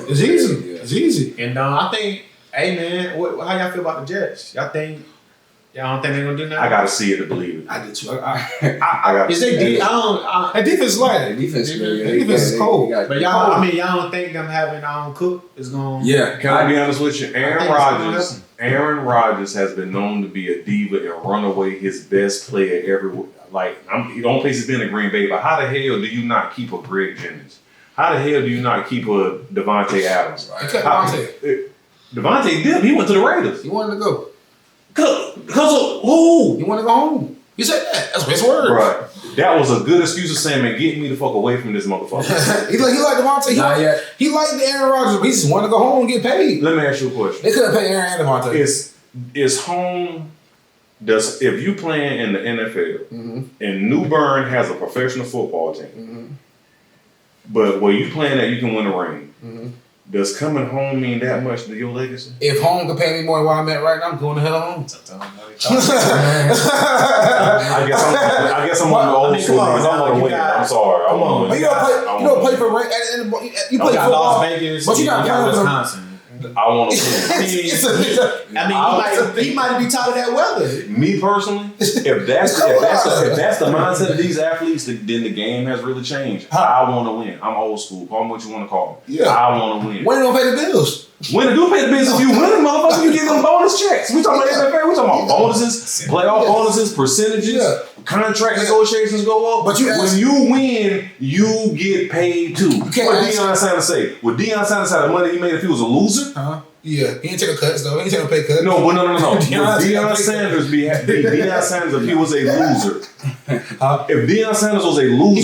it's easy. Yeah. It's easy. And I think, hey man, how y'all feel about the Jets? Y'all don't think they're gonna do nothing? I gotta see it to believe it. I did too. I got. Is they deep? That defense is light. Defense is cold. But y'all don't think them having Cook is gonna? Yeah. Can I be honest with you? Aaron Rodgers has been known to be a diva and run away his best player everywhere. Like the only place he's been in Green Bay. But how the hell do you not keep a Greg Jennings? How the hell do you not keep a Devontae Adams? Devontae did. He went to the Raiders. He wanted to go. Cause of who? He wanted to go home. You said that. That's his words. Right. That was a good excuse of saying, man, get me the fuck away from this motherfucker. he liked Devontae. He liked the Aaron Rodgers, but he just wanted to go home and get paid. Let me ask you a question. They couldn't pay Aaron and Devontae. Is home... if you playing in the NFL and New Bern has a professional football team, but where you playing at, you can win a ring. Does coming home mean that much to your legacy? If home can pay me more than what I'm at right now, I'm going to hell home. I guess I'm on the old school because I want to win. I'm sorry. I want to win. You don't play for you play for Las Vegas, but you got Wisconsin. I want to win. He might be tired of that weather. Me personally, if that's the mindset of these athletes, then the game has really changed. I want to win. I'm old school. Call me what you want to call me. Yeah. I want to win. When don't pay the bills? When do pay the bills if you win, motherfucker? You get them bonus checks. We talking about NFL. We talking about bonuses, playoff bonuses, percentages, contract negotiations go up. But when you win, you get paid too. What Deion Sanders say? Would Deion Sanders have the money he made if he was a loser? Yeah, he ain't take a cuts though. He ain't take a pay cut. No. Would Deion Sanders be Deion Sanders if he was a loser? If Deion Sanders was a loser,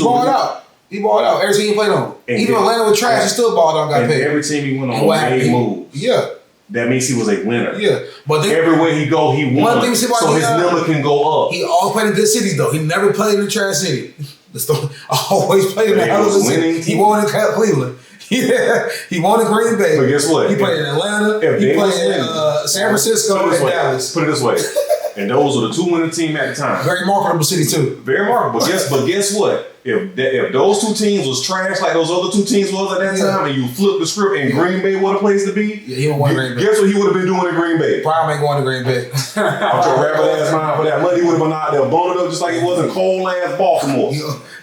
he balled out. Every team he played on. Even Atlanta was trash, he still balled out and got paid. Every team he went on made moves. Yeah. That means he was a winner. Yeah. But everywhere he go, he won. One thing so his number can go up. He always played in good cities though. He never played in a trash city. Always played in the hell of a city. He won in Cleveland. Yeah, he won in Green Bay. But guess what? He played in Atlanta. He played in San Francisco and Dallas. Put it this way. And those were the 2 winning teams at the time. Very marketable city too. Very marketable. But guess what? If those 2 teams was trash like those other 2 teams was at that time, and you flip the script and Green Bay was a place to be, he would Green Bay. Guess what he would have been doing in Green Bay? Probably ain't going to Green Bay. Out your rabbit ass mind for that money, he would have been out there boned up just like it was in cold ass Baltimore.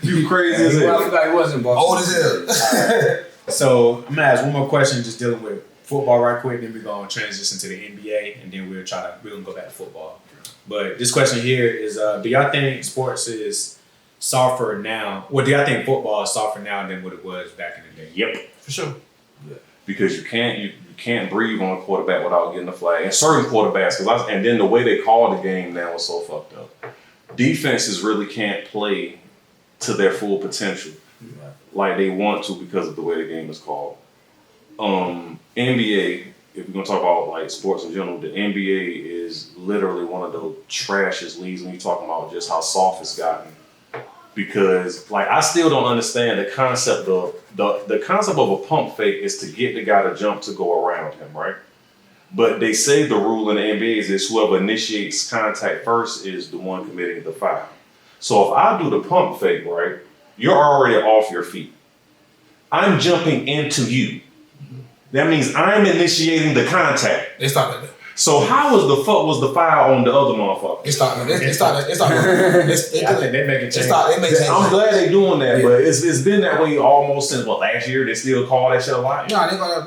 You crazy as hell. He wasn't Baltimore. Old as hell. So I'm gonna ask one more question, just dealing with football right quick. Then we're gonna transition to the NBA, and then we're gonna go back to football. But this question here is: do y'all think sports is softer now? Well, do y'all think football is softer now than what it was back in the day? Yep, for sure. Yeah. Because you can't breathe on a quarterback without getting a flag. And certain quarterbacks, and then the way they call the game now is so fucked up. Defenses really can't play to their full potential. Like they want to because of the way the game is called. NBA, if we're gonna talk about like sports in general, the NBA is literally one of the trashiest leagues when you're talking about just how soft it's gotten. Because like I still don't understand the concept of the concept of a pump fake is to get the guy to jump to go around him, right? But they say the rule in the NBA is whoever initiates contact first is the one committing the foul. So if I do the pump fake, right, you're already off your feet. I'm jumping into you. That means I'm initiating the contact. They stopped that. So how was the foul on the other motherfucker? They stopped that. They stopped that. I think they make a change. I'm glad they're doing that, but it's been that way almost since last year. They still call that shit a lot. No, they gonna.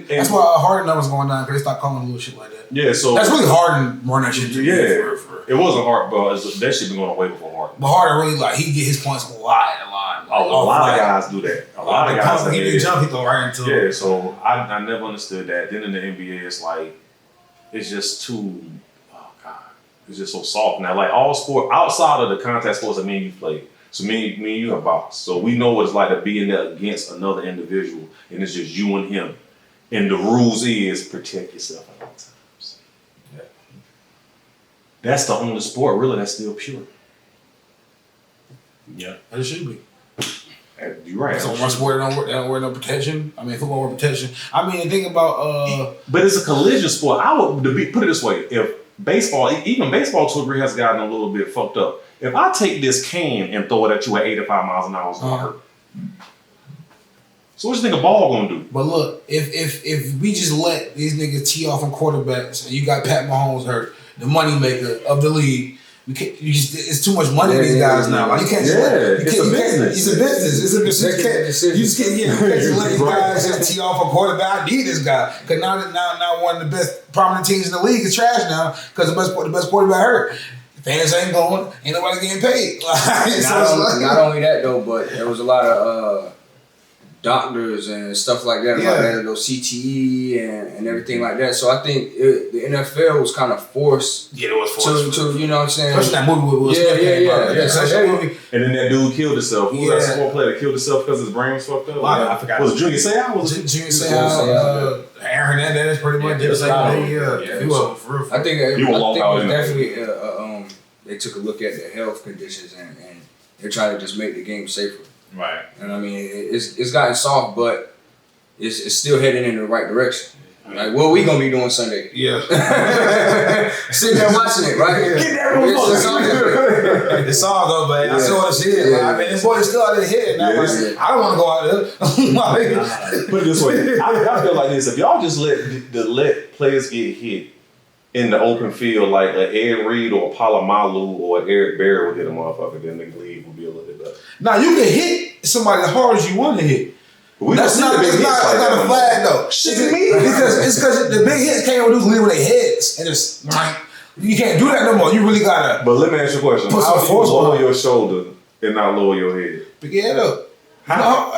That's why Harden numbers going down because they stopped calling little shit like that. Yeah, so that's really Harden running that shit. Yeah, it wasn't hard, but that shit been going away before Harden. But Harden really he get his points a lot. A lot of guys do that. A lot of guys. He do jump, he go right into it. Yeah, so I never understood that. Then in the NBA, it's like. It's just too, oh God, it's just so soft. Now, like all sport, outside of the contact sports that me and you play, so me and you have boxed. So we know what it's like to be in there against another individual, and it's just you and him. And the rules is protect yourself at all times. Yeah. That's the only sport, really, that's still pure. Yeah, it should be. You're right. So one sport they don't wear no protection. I mean, football wear protection. I mean, think about. But it's a collision sport. I would put it this way: if baseball, even baseball to a degree, has gotten a little bit fucked up. If I take this can and throw it at you at 85 miles an hour, it's gonna hurt. So what you think a ball gonna do? But look, if we just let these niggas tee off on quarterbacks and you got Pat Mahomes hurt, the moneymaker of the league. It's too much money in these guys now. Like you can't. It's a business. It's a business. You just can't let these guys just tee off a quarterback. I need this guy because now one of the best prominent teams in the league is trash now because the best quarterback hurt. Fans ain't going. Ain't nobody getting paid. Not only that though, but there was a lot of doctors and stuff like that, like those CTE and everything like that. So I think the NFL was kind of forced. Yeah, it was forced to you know what I'm saying. Especially that movie with Will Smith. And then that dude killed himself. Who was that sport player that killed himself because his brain was fucked up? I forgot. Was it Junior Seau? Junior Seau? Aaron Hernandez pretty much did the same thing. Yeah, he was for real. I think it was definitely they took a look at the health conditions and they tried to just make the game safer. Right. And I mean, it's gotten soft, but it's still heading in the right direction. Like, what we gonna be doing Sunday? Yeah. Sitting there watching it, right? Get that It's all though, man. I saw the shit. Yeah. I mean, this boy is still out there hitting. I don't want to go out there. Put it this way. I feel like this. If y'all just let players get hit in the open field like an Ed Reed or a Palomalu or an Eric Berry would hit a motherfucker, then the league would be a little bit better. Now you can hit somebody as hard as you want to hit. That's not a flag though. Shit me. Because the big hits can't do leave with their heads and just you can't do that no more. You really gotta. But let me ask you a question. How do you lower your shoulder and not lower your head? Pick your head up. How?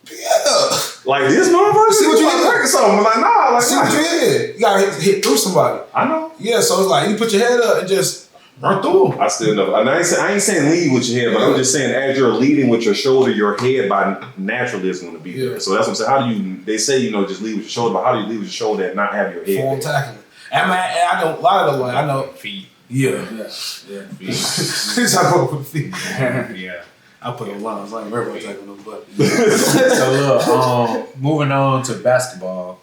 Pick your head up. Like this motherfucker? See what you hit. Something. I'm like, nah. Like, see what you hit. You gotta hit through somebody. I know. Yeah, so it's like you put your head up and just run through them. I still know. And I ain't saying lead with your head, but I'm just saying as you're leading with your shoulder, your head by naturally is going to be there. So that's what I'm saying. How do you? They say just lead with your shoulder, but how do you lead with your shoulder and not have your head? Form tackling. And I know a lot of the ones. I know feet. Yeah. Feet. I go with feet. Yeah. I put on lines. I ain't never gonna tackle them, but. So look, moving on to basketball.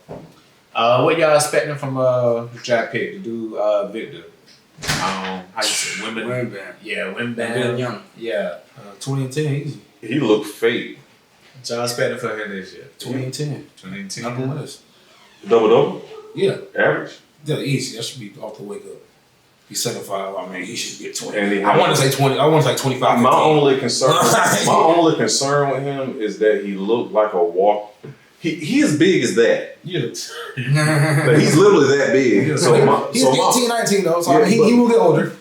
What y'all expecting from the draft pick to do, Victor? How you say Wembanyama. Yeah, Wembanyama. Yeah. 2010, easy. He looked fake. What y'all expecting for him this year? 2010. 2010. Nothing less. Double? Yeah. Average? Yeah, easy. That should be off the wake up. He's 75. I mean, he should get 20. And I want to say 20. I want to say 25. My only concern with him is that he looked like a walk. He as big as that. Yeah. Like, he's literally that big. Yeah. He's 18, 19 though, so he will get older.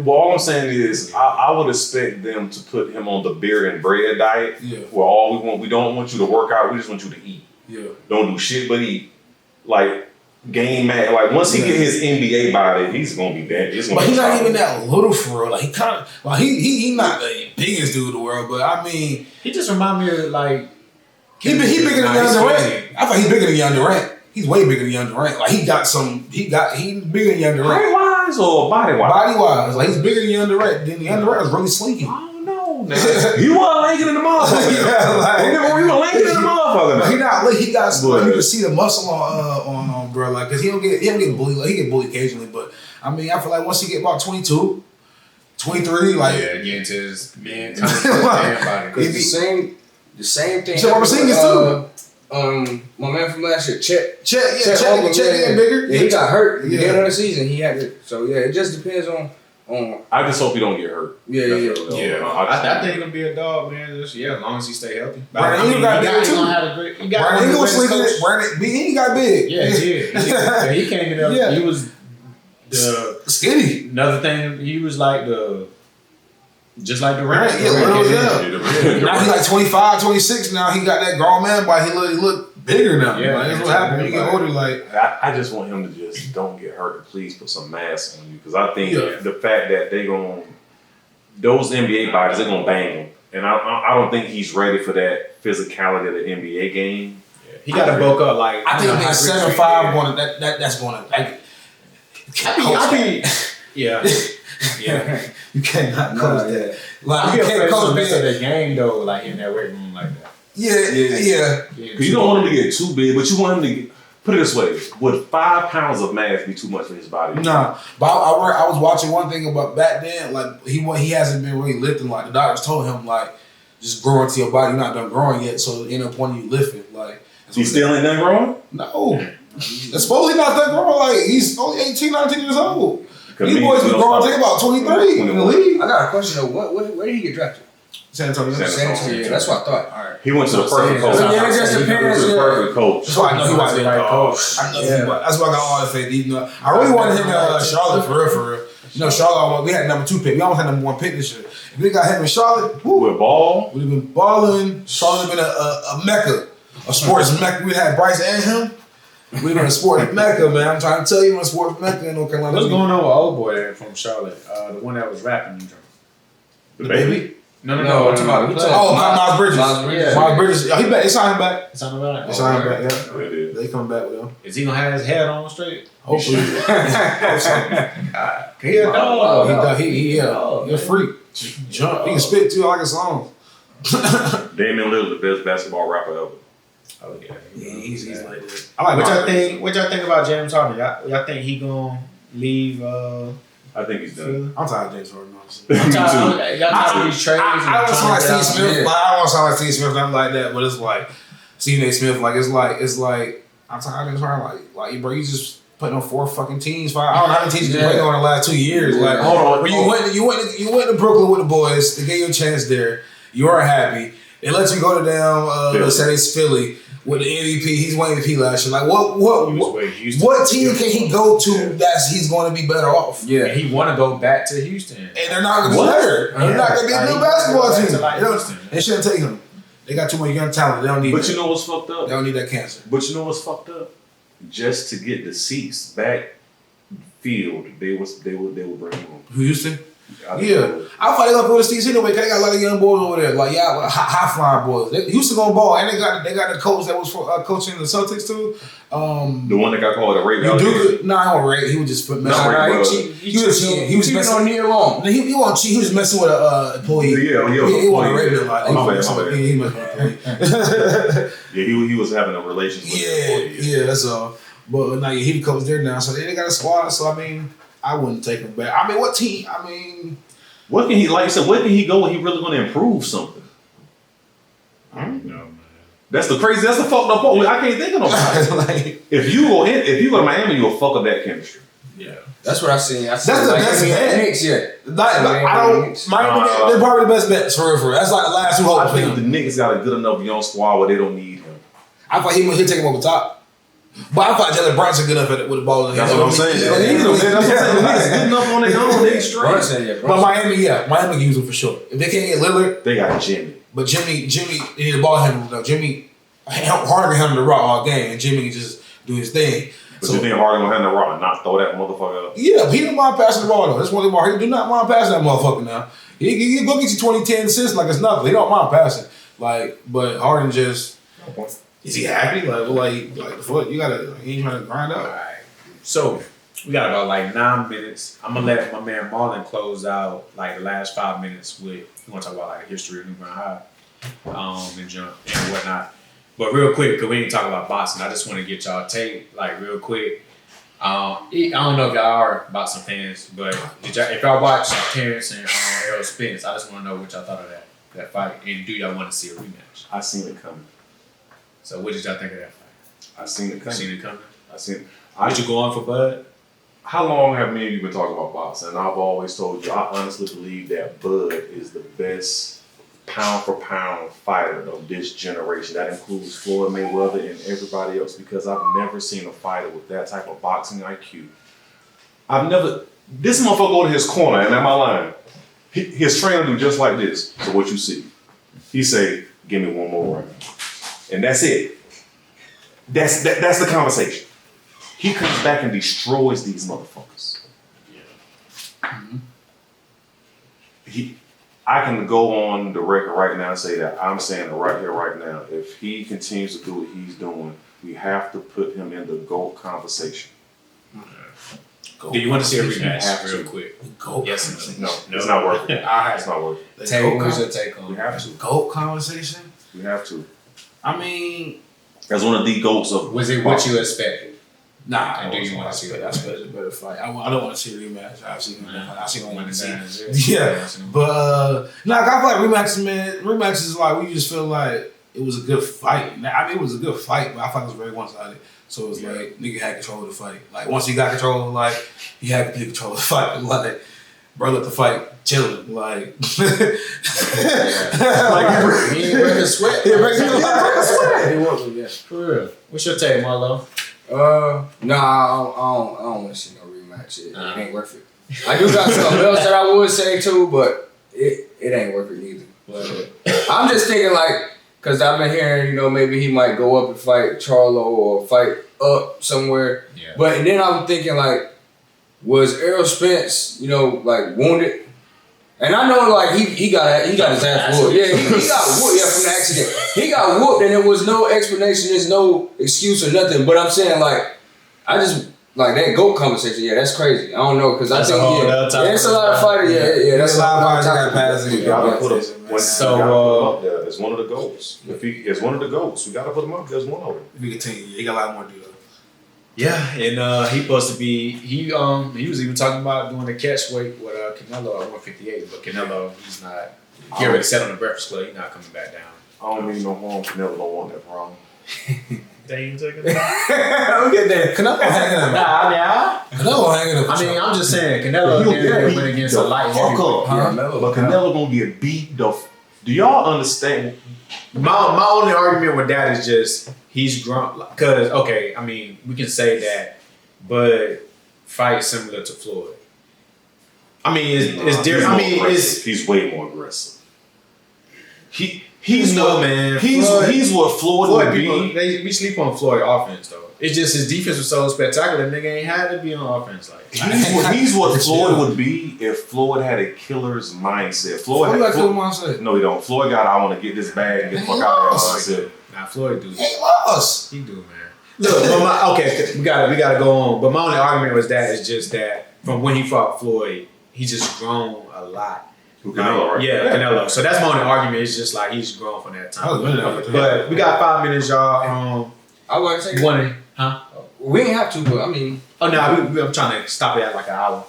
All I'm saying is I would expect them to put him on the beer and bread diet. Yeah. Where we don't want you to work out, we just want you to eat. Yeah. Don't do shit but eat. Like game man, like once he get his NBA body, he's gonna be bad. But he's not even that little for real. Like he kind of he not the biggest dude in the world, but I mean he just remind me of like he bigger than Young Durant. I thought he's bigger than Young Durant. He's way bigger than Young Durant. Like he bigger than Young Durant. Height wise or body wise? Body wise, like he's bigger than Young Durant. Then Young Durant was really slinky. I don't know. on now. He wasn't linking in the motherfucker. He wasn't linking in the motherfucker. But he got you can see the muscle on bro, like, cause he don't get bullied. Like, he get bullied occasionally, but I mean, I feel like once he get about 22, 23, like get into his man body. Cause the same thing. So what we're seeing is too. My man from last year, Chet Chet getting bigger. Yeah, he got hurt at the beginning of the season. He had it. So yeah, it just depends on. I just hope he don't get hurt. Yeah. I think he's gonna be a dog, man. As long as he stay healthy. Brandon Ingram got big too. Brandon Ingram was sleeping. Brandon he got big. Yeah, he did. Yeah, he came in there. Yeah. He was the skinny. Another thing, he was like just like Durant. Now he's like 25, 26 now. He got that grown man body. He look bigger now. Yeah, like, that's what happened when you get older. Like I just want him to just don't get hurt and please put some mass on you, because I think the fact that those NBA bodies, they're gonna bang him, and I don't think he's ready for that physicality of the NBA game. Yeah. He got to bulk up. Like I think being 7'5" going that's going to like. Yeah. You cannot coach that. Like you can't coach the game though, like in that weight room like that. Yeah. Because you don't want him to get too big, but you want him to get, put it this way: would 5 pounds of mass be too much for his body? Nah, but I was watching one thing about back then. Like he hasn't been really lifting. Like the doctors told him, like, just grow into your body. You're not done growing yet, so end up wanting you lifting. Like He still ain't done growing? No. Supposedly not done growing. Like he's only 18, 19 years old. These boys be growing till about 23 in the league. I got a question though. Where did he get drafted? San Antonio. Yeah, that's what I thought. All right. He went to the perfect coach. Yeah, it just depends. The perfect coach. That's why I know he was the right coach. I know he was. That's why I got all the faith. Even though I really wanted him in Charlotte for real. You know, Charlotte, we had number 2 pick. We almost had number 1 pick this year. If we got him in Charlotte, with ball, we'd have been balling. Charlotte would have been a mecca, a sports mecca. We'd have Bryce and him. We've been a sports mecca, man. I'm trying to tell you, a sports mecca in North Carolina. What's going on with old boy from Charlotte? The one that was rapping. The baby? No. Miles Bridges. Miles Bridges. He back. They signed him back. They signed him back. Yeah. They come back with him. Is he gonna have his head on straight? Hopefully. He a dog. He's a freak. Jump. He can spit too like a song. Damian Lillard, the best basketball rapper ever. Oh yeah. He's like that. I like what y'all think about James Harden? Y'all think he gonna leave? I think he's done. I'm tired of James Harden, honestly. Y'all tired of these trades? I don't sound like Steve Smith. Like, I don't sound like Steve Smith, nothing like that. But it's like Stephen A. Smith. Like it's like I'm tired of James Harden. Like bro, you just putting on 4 fucking teams. 5. I don't know how many teams you played on the last 2 years. Like hold on. When you went to Brooklyn with the boys. They gave you a chance there. You weren't happy. They let you go to down. Let's say it's Philly. With the MVP, he's won MVP last year. Like what team can he go to that he's going to be better off? Yeah, he want to go back to Houston, and they're not going to be better. They're not going to be a good basketball team. They shouldn't take him. They got too much young talent. They don't need. But you know what's fucked up? They don't need that cancer. But you know what's fucked up? Just to get the seats back field, they would bring him. Houston. Yeah, I thought they gonna put the seats anyway. Cause they got a lot of young boys over there, like high flying boys. Houston gonna ball, and they got the coach that was coaching the Celtics too. The one that got called a rape. Nah, he was just messing. He was messing on Neil Long. He wasn't cheat. He was messing with a employee. He wasn't raping like. He he was having a relationship. Yeah, that's all. But now he the coach there now, so they got a squad. So I mean. I wouldn't take him back. I mean, what team? I mean, what can he like? I said, where can he go when he really going to improve something? I don't know, man. That's the crazy. That's the fucked up part. I can't think of nobody. Like, if you go to Miami, you'll fuck up that chemistry. Yeah, that's what I seen. That's the best bet. Miami, they're probably the best bets for real. That's like the last 2 holes. I think the Knicks got a good enough young squad where they don't need him. I thought he'd take him over top. But I thought Jalen Brunson good enough with the ball in his hand. That's what I'm saying. That's what I'm saying. The Knicks good enough on their own. They straight. But Miami can use him for sure. If they can't get Lillard, they got Jimmy. But Jimmy, they need a ball handler though. Jimmy, Harden handle the rock all game, and Jimmy can just do his thing. But you think Harden gonna handle the rock and not throw that motherfucker up? Yeah, he don't mind passing the ball though. That's one thing. He do not mind passing that motherfucker now. He go get you 20-10 assists like it's nothing. He don't mind passing. But Harden just. Is he happy? Like the fuck? You gotta. He ain't trying to grind out. All right. So, We got about like 9 minutes. I'm gonna let my man Marlon close out like the last 5 minutes with. We want to talk about like the history of New Bern High, and jump and whatnot. But real quick, because we ain't talking about boxing, I just want to get y'all take like real quick. I don't know if y'all are boxing fans, but if y'all watch Terrence and Errol Spence, I just want to know what y'all thought of that fight, and do y'all want to see a rematch? I seen it coming. So what did y'all think of that fight? I seen it coming. Seen it coming? Did you go on for Bud? How long have me and you been talking about boxing? And I've always told you, I honestly believe that Bud is the best pound for pound fighter of this generation. That includes Floyd Mayweather and everybody else, because I've never seen a fighter with that type of boxing IQ. This motherfucker go to his corner, and am I lying? His trainer do just like this. So what you see? He say, give me one more round. And that's it. That's the conversation. He comes back and destroys these motherfuckers. Yeah. Mm-hmm. I can go on the record right now and say that I'm saying it right here, right now. If he continues to do what he's doing, we have to put him in the GOAT conversation. Do you want to see a rematch real quick? GOAT? Yes. No, it's not worth it. It's not worth it. What's your take on? We have to. GOAT conversation? We have to. I mean, as one of the GOATs of. Was it what you expected? Nah. And do you want to see that's a better fight. I don't want to see a rematch. I've seen one to see. Yeah, but I feel like rematches, man. Rematches like we just feel like it was a good fight. I mean, it was a good fight, but I thought it was very one-sided. So it was like nigga had control of the fight. Like once he got control, like he had complete control of the fight. Like bro, let the fight chilling. Like he ain't breaking a sweat. He wasn't. Yeah, for real. What's your take, Marlo? I don't want to see no rematch. It ain't worth it. I do got something else that I would say too, but it ain't worth it neither. But I'm just thinking like, cause I've been hearing, maybe he might go up and fight Charlo or fight up somewhere. Yeah. But and then I'm thinking like, was Errol Spence, like wounded? And I know like he got his ass whooped. Yeah, he got whooped from the accident. He got whooped and there was no explanation, there's no excuse or nothing. But I'm saying like, I just like that GOAT conversation, that's crazy. I don't know, because I think it's a lot of fighters. Yeah, that's a lot of fighters that got past it. So it's one of the GOATs. If he is one of the GOATs, we gotta put him up there as one of them. If we continue, he got a lot more to do though. Yeah, and he supposed to be he was even talking about doing the catch weight with Canelo at 158, but Canelo he's not. He already said on the Breakfast Club he's not coming back down. I don't mean no harm. Canelo don't want that problem. They ain't taking it. Look at that. Canelo hanging up. Canelo hanging up. I mean, I'm just saying Canelo went against a light heavyweight. But Canelo gonna get beat the. Do y'all understand? My only argument with that is just he's grown. Cause okay, I mean we can say that, but fight similar to Floyd. I mean it's different. I mean he's way more aggressive. He's what Floyd would be. We sleep on Floyd offense though. It's just his defense was so spectacular. Nigga ain't had to be on offense like. He's what Floyd would be if Floyd had a killer's mindset. Floyd had killer mindset. No, he don't. Floyd got I want to get this bag and get the fuck out of here mindset. Nah, Floyd do. He lost. He do, man. Look, we gotta go on. But my only argument was that is just that from when he fought Floyd, he just grown a lot. Canelo, right? Yeah, Canelo. So that's my only argument. It's just like he's grown from that time. But we got 5 minutes, y'all. I want to say we ain't have to, but I mean. Oh no, I'm trying to stop it at like an hour.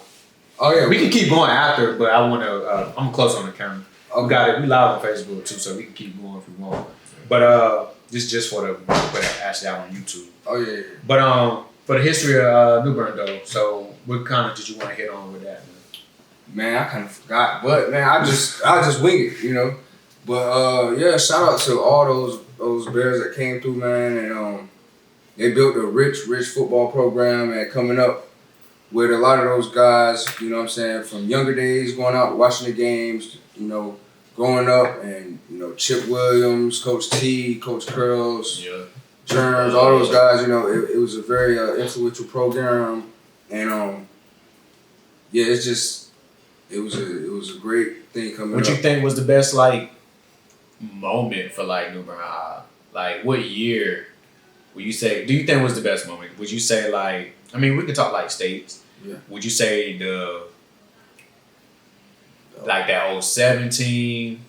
Oh yeah, we can keep going after, but I want to. I'm close on the camera. We got it. We live on Facebook too, so we can keep going if we want. But this is just for the actually out on YouTube. Oh yeah. But for the history of New Bern though, so what kind of did you want to hit on with that? Man, I kind of forgot, but man, I just wing it, But yeah, shout out to all those Bears that came through, man, and they built a rich football program, and coming up with a lot of those guys, from younger days going out watching the games, growing up, and Chip Williams, Coach T, Coach Curls, Germs, all those guys, it was a very influential program, and it's just. It was a great thing coming up. What you think was the best moment for New Bern High? Like what year Would you say? Do you think was the best moment? Would you say like? I mean, we could talk like states. Yeah. Would you say like that 07 team?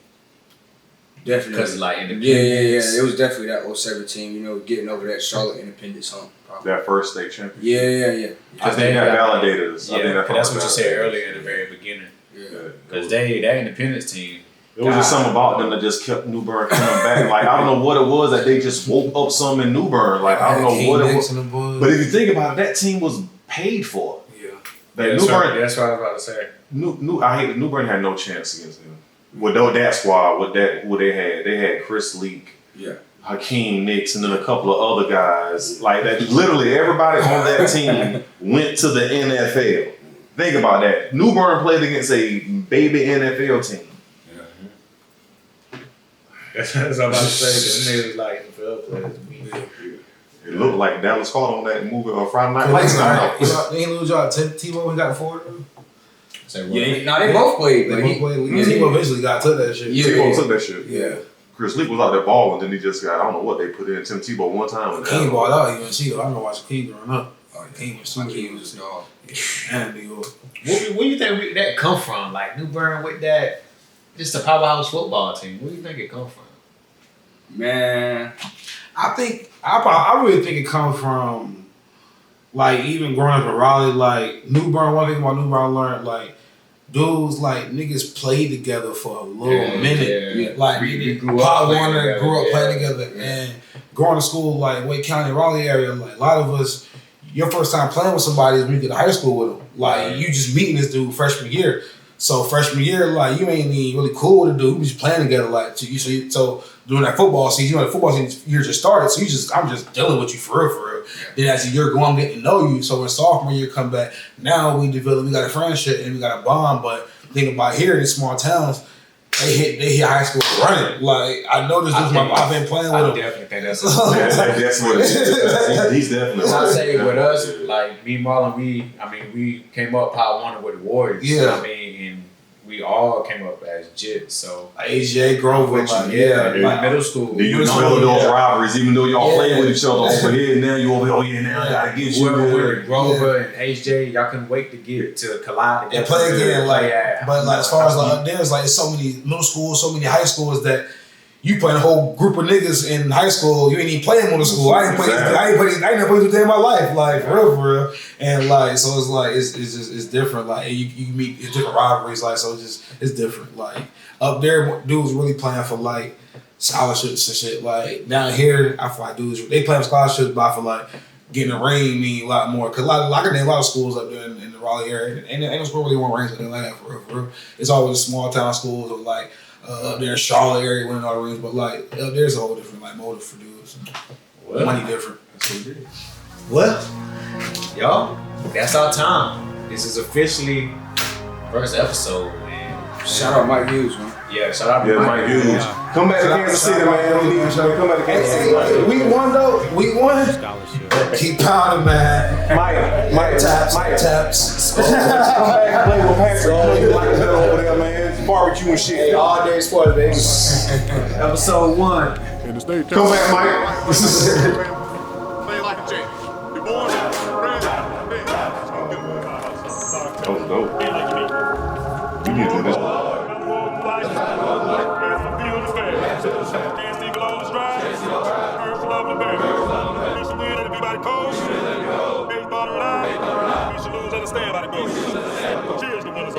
Definitely. Because like Yeah. Independence. It was definitely that 07 team. You know, getting over that Charlotte Independence hump. Probably. That first state championship. Yeah. I think that validated us. I think Yeah, that's what you said validated earlier in us. the very beginning. Yeah. Because that Independence team. It was just something about them that just kept New Bern coming back. Like, I don't know what it was that they just woke up some in New Bern. Like, I don't know what it was. But if you think about it, that team was paid for. Yeah. That's what I was about to say. I hate New Bern had no chance against them. With that squad, who they had Chris Leak, Yeah. Hakeem Nicks, and then a couple of other guys. Like that, literally everybody on that team went to the NFL. Think about that. New Bern played against a baby NFL team. That's what I'm about to say. Them niggas like NFL players. It looked like Dallas caught on that movie on Friday Night Lights Lights. They ain't lose y'all. Tebow got forward. Yeah. They both played. They both played. Tebow eventually got to that shit. Tebow took that shit. Yeah. Chris Leak was out there balling, then he just got, I don't know what they put in Tim Tebow one time. King balled out UNC though. I remember watching King growing up. King was super. King was a dog. And New York. Where do you think that come from? Like New Bern with that, just a powerhouse football team. Where do you think it come from? Man, I really think it comes from like even growing up in Raleigh, like New Bern. One thing about New Bern I learned like dudes like niggas played together for a little minute. Yeah. Like We grew Pop up playing Warner together, grew up yeah. playing together and going to school like Wake County, Raleigh area. Like a lot of us, your first time playing with somebody is when you get to high school with them. Like you just meeting this dude freshman year. So freshman year, like you ain't even really cool with the dude. We just playing together, like so during that football season, the football season year just started. So I'm just dealing with you for real. Then as the year go on, I'm getting to know you. So when sophomore year come back, now we got a friendship and we got a bond. But think about here in small towns, they hit high school running. Like I know this dude's I've been playing with him. I definitely think that's That's what it is. He's definitely. I say with us, like me, Marlon, we came up Power Warner with the Warriors. Yeah. You know what I mean, and we all came up as Jits. So AJ Grover, like middle school. Do you develop those rivalries even though y'all play with each other over here? Now you over here, oh yeah, now I gotta get you. Whoever Grover and HJ, y'all couldn't wait to get to collide and play again. But like as far as like there's like so many middle schools, so many high schools that you playing a whole group of niggas in high school. You ain't even playing middle school. I ain't never played this day in my life. Like for real. And like so it's like it's different. Like you meet it's different rivalries. Like so it's different. Like up there, dudes really playing for like scholarships and shit. Like down here, I feel like dudes they playing for scholarships, but I feel like getting a ring mean a lot more. Cause I can name a lot of schools up there in the Raleigh area, and ain't no school really want rings like that for real. It's always small town schools or like. Up there in Charlotte area winning all the rings, but like up there's a whole different like motive for dudes. Well, money different. That's what it is. Well, y'all, that's our time. This is officially first episode, man. shout out Mike Hughes, man. Yeah, shout out to Mike Hughes. Come back to Kansas City, man. We need you to come back to Kansas City. Week one though, week one. Keep pounding, man. Mike taps. Come back and play with Patrick. You know you like that over there, man. It's barbecue and shit. all day sports, baby. Episode 1. Come back, Mike. Play like a J. You're born ready. That was dope. You need to do this. Can't see below the stride. First love the band. You should win at everybody coach. Baseball alive. You should lose, understand how it goes. Cheers to winners.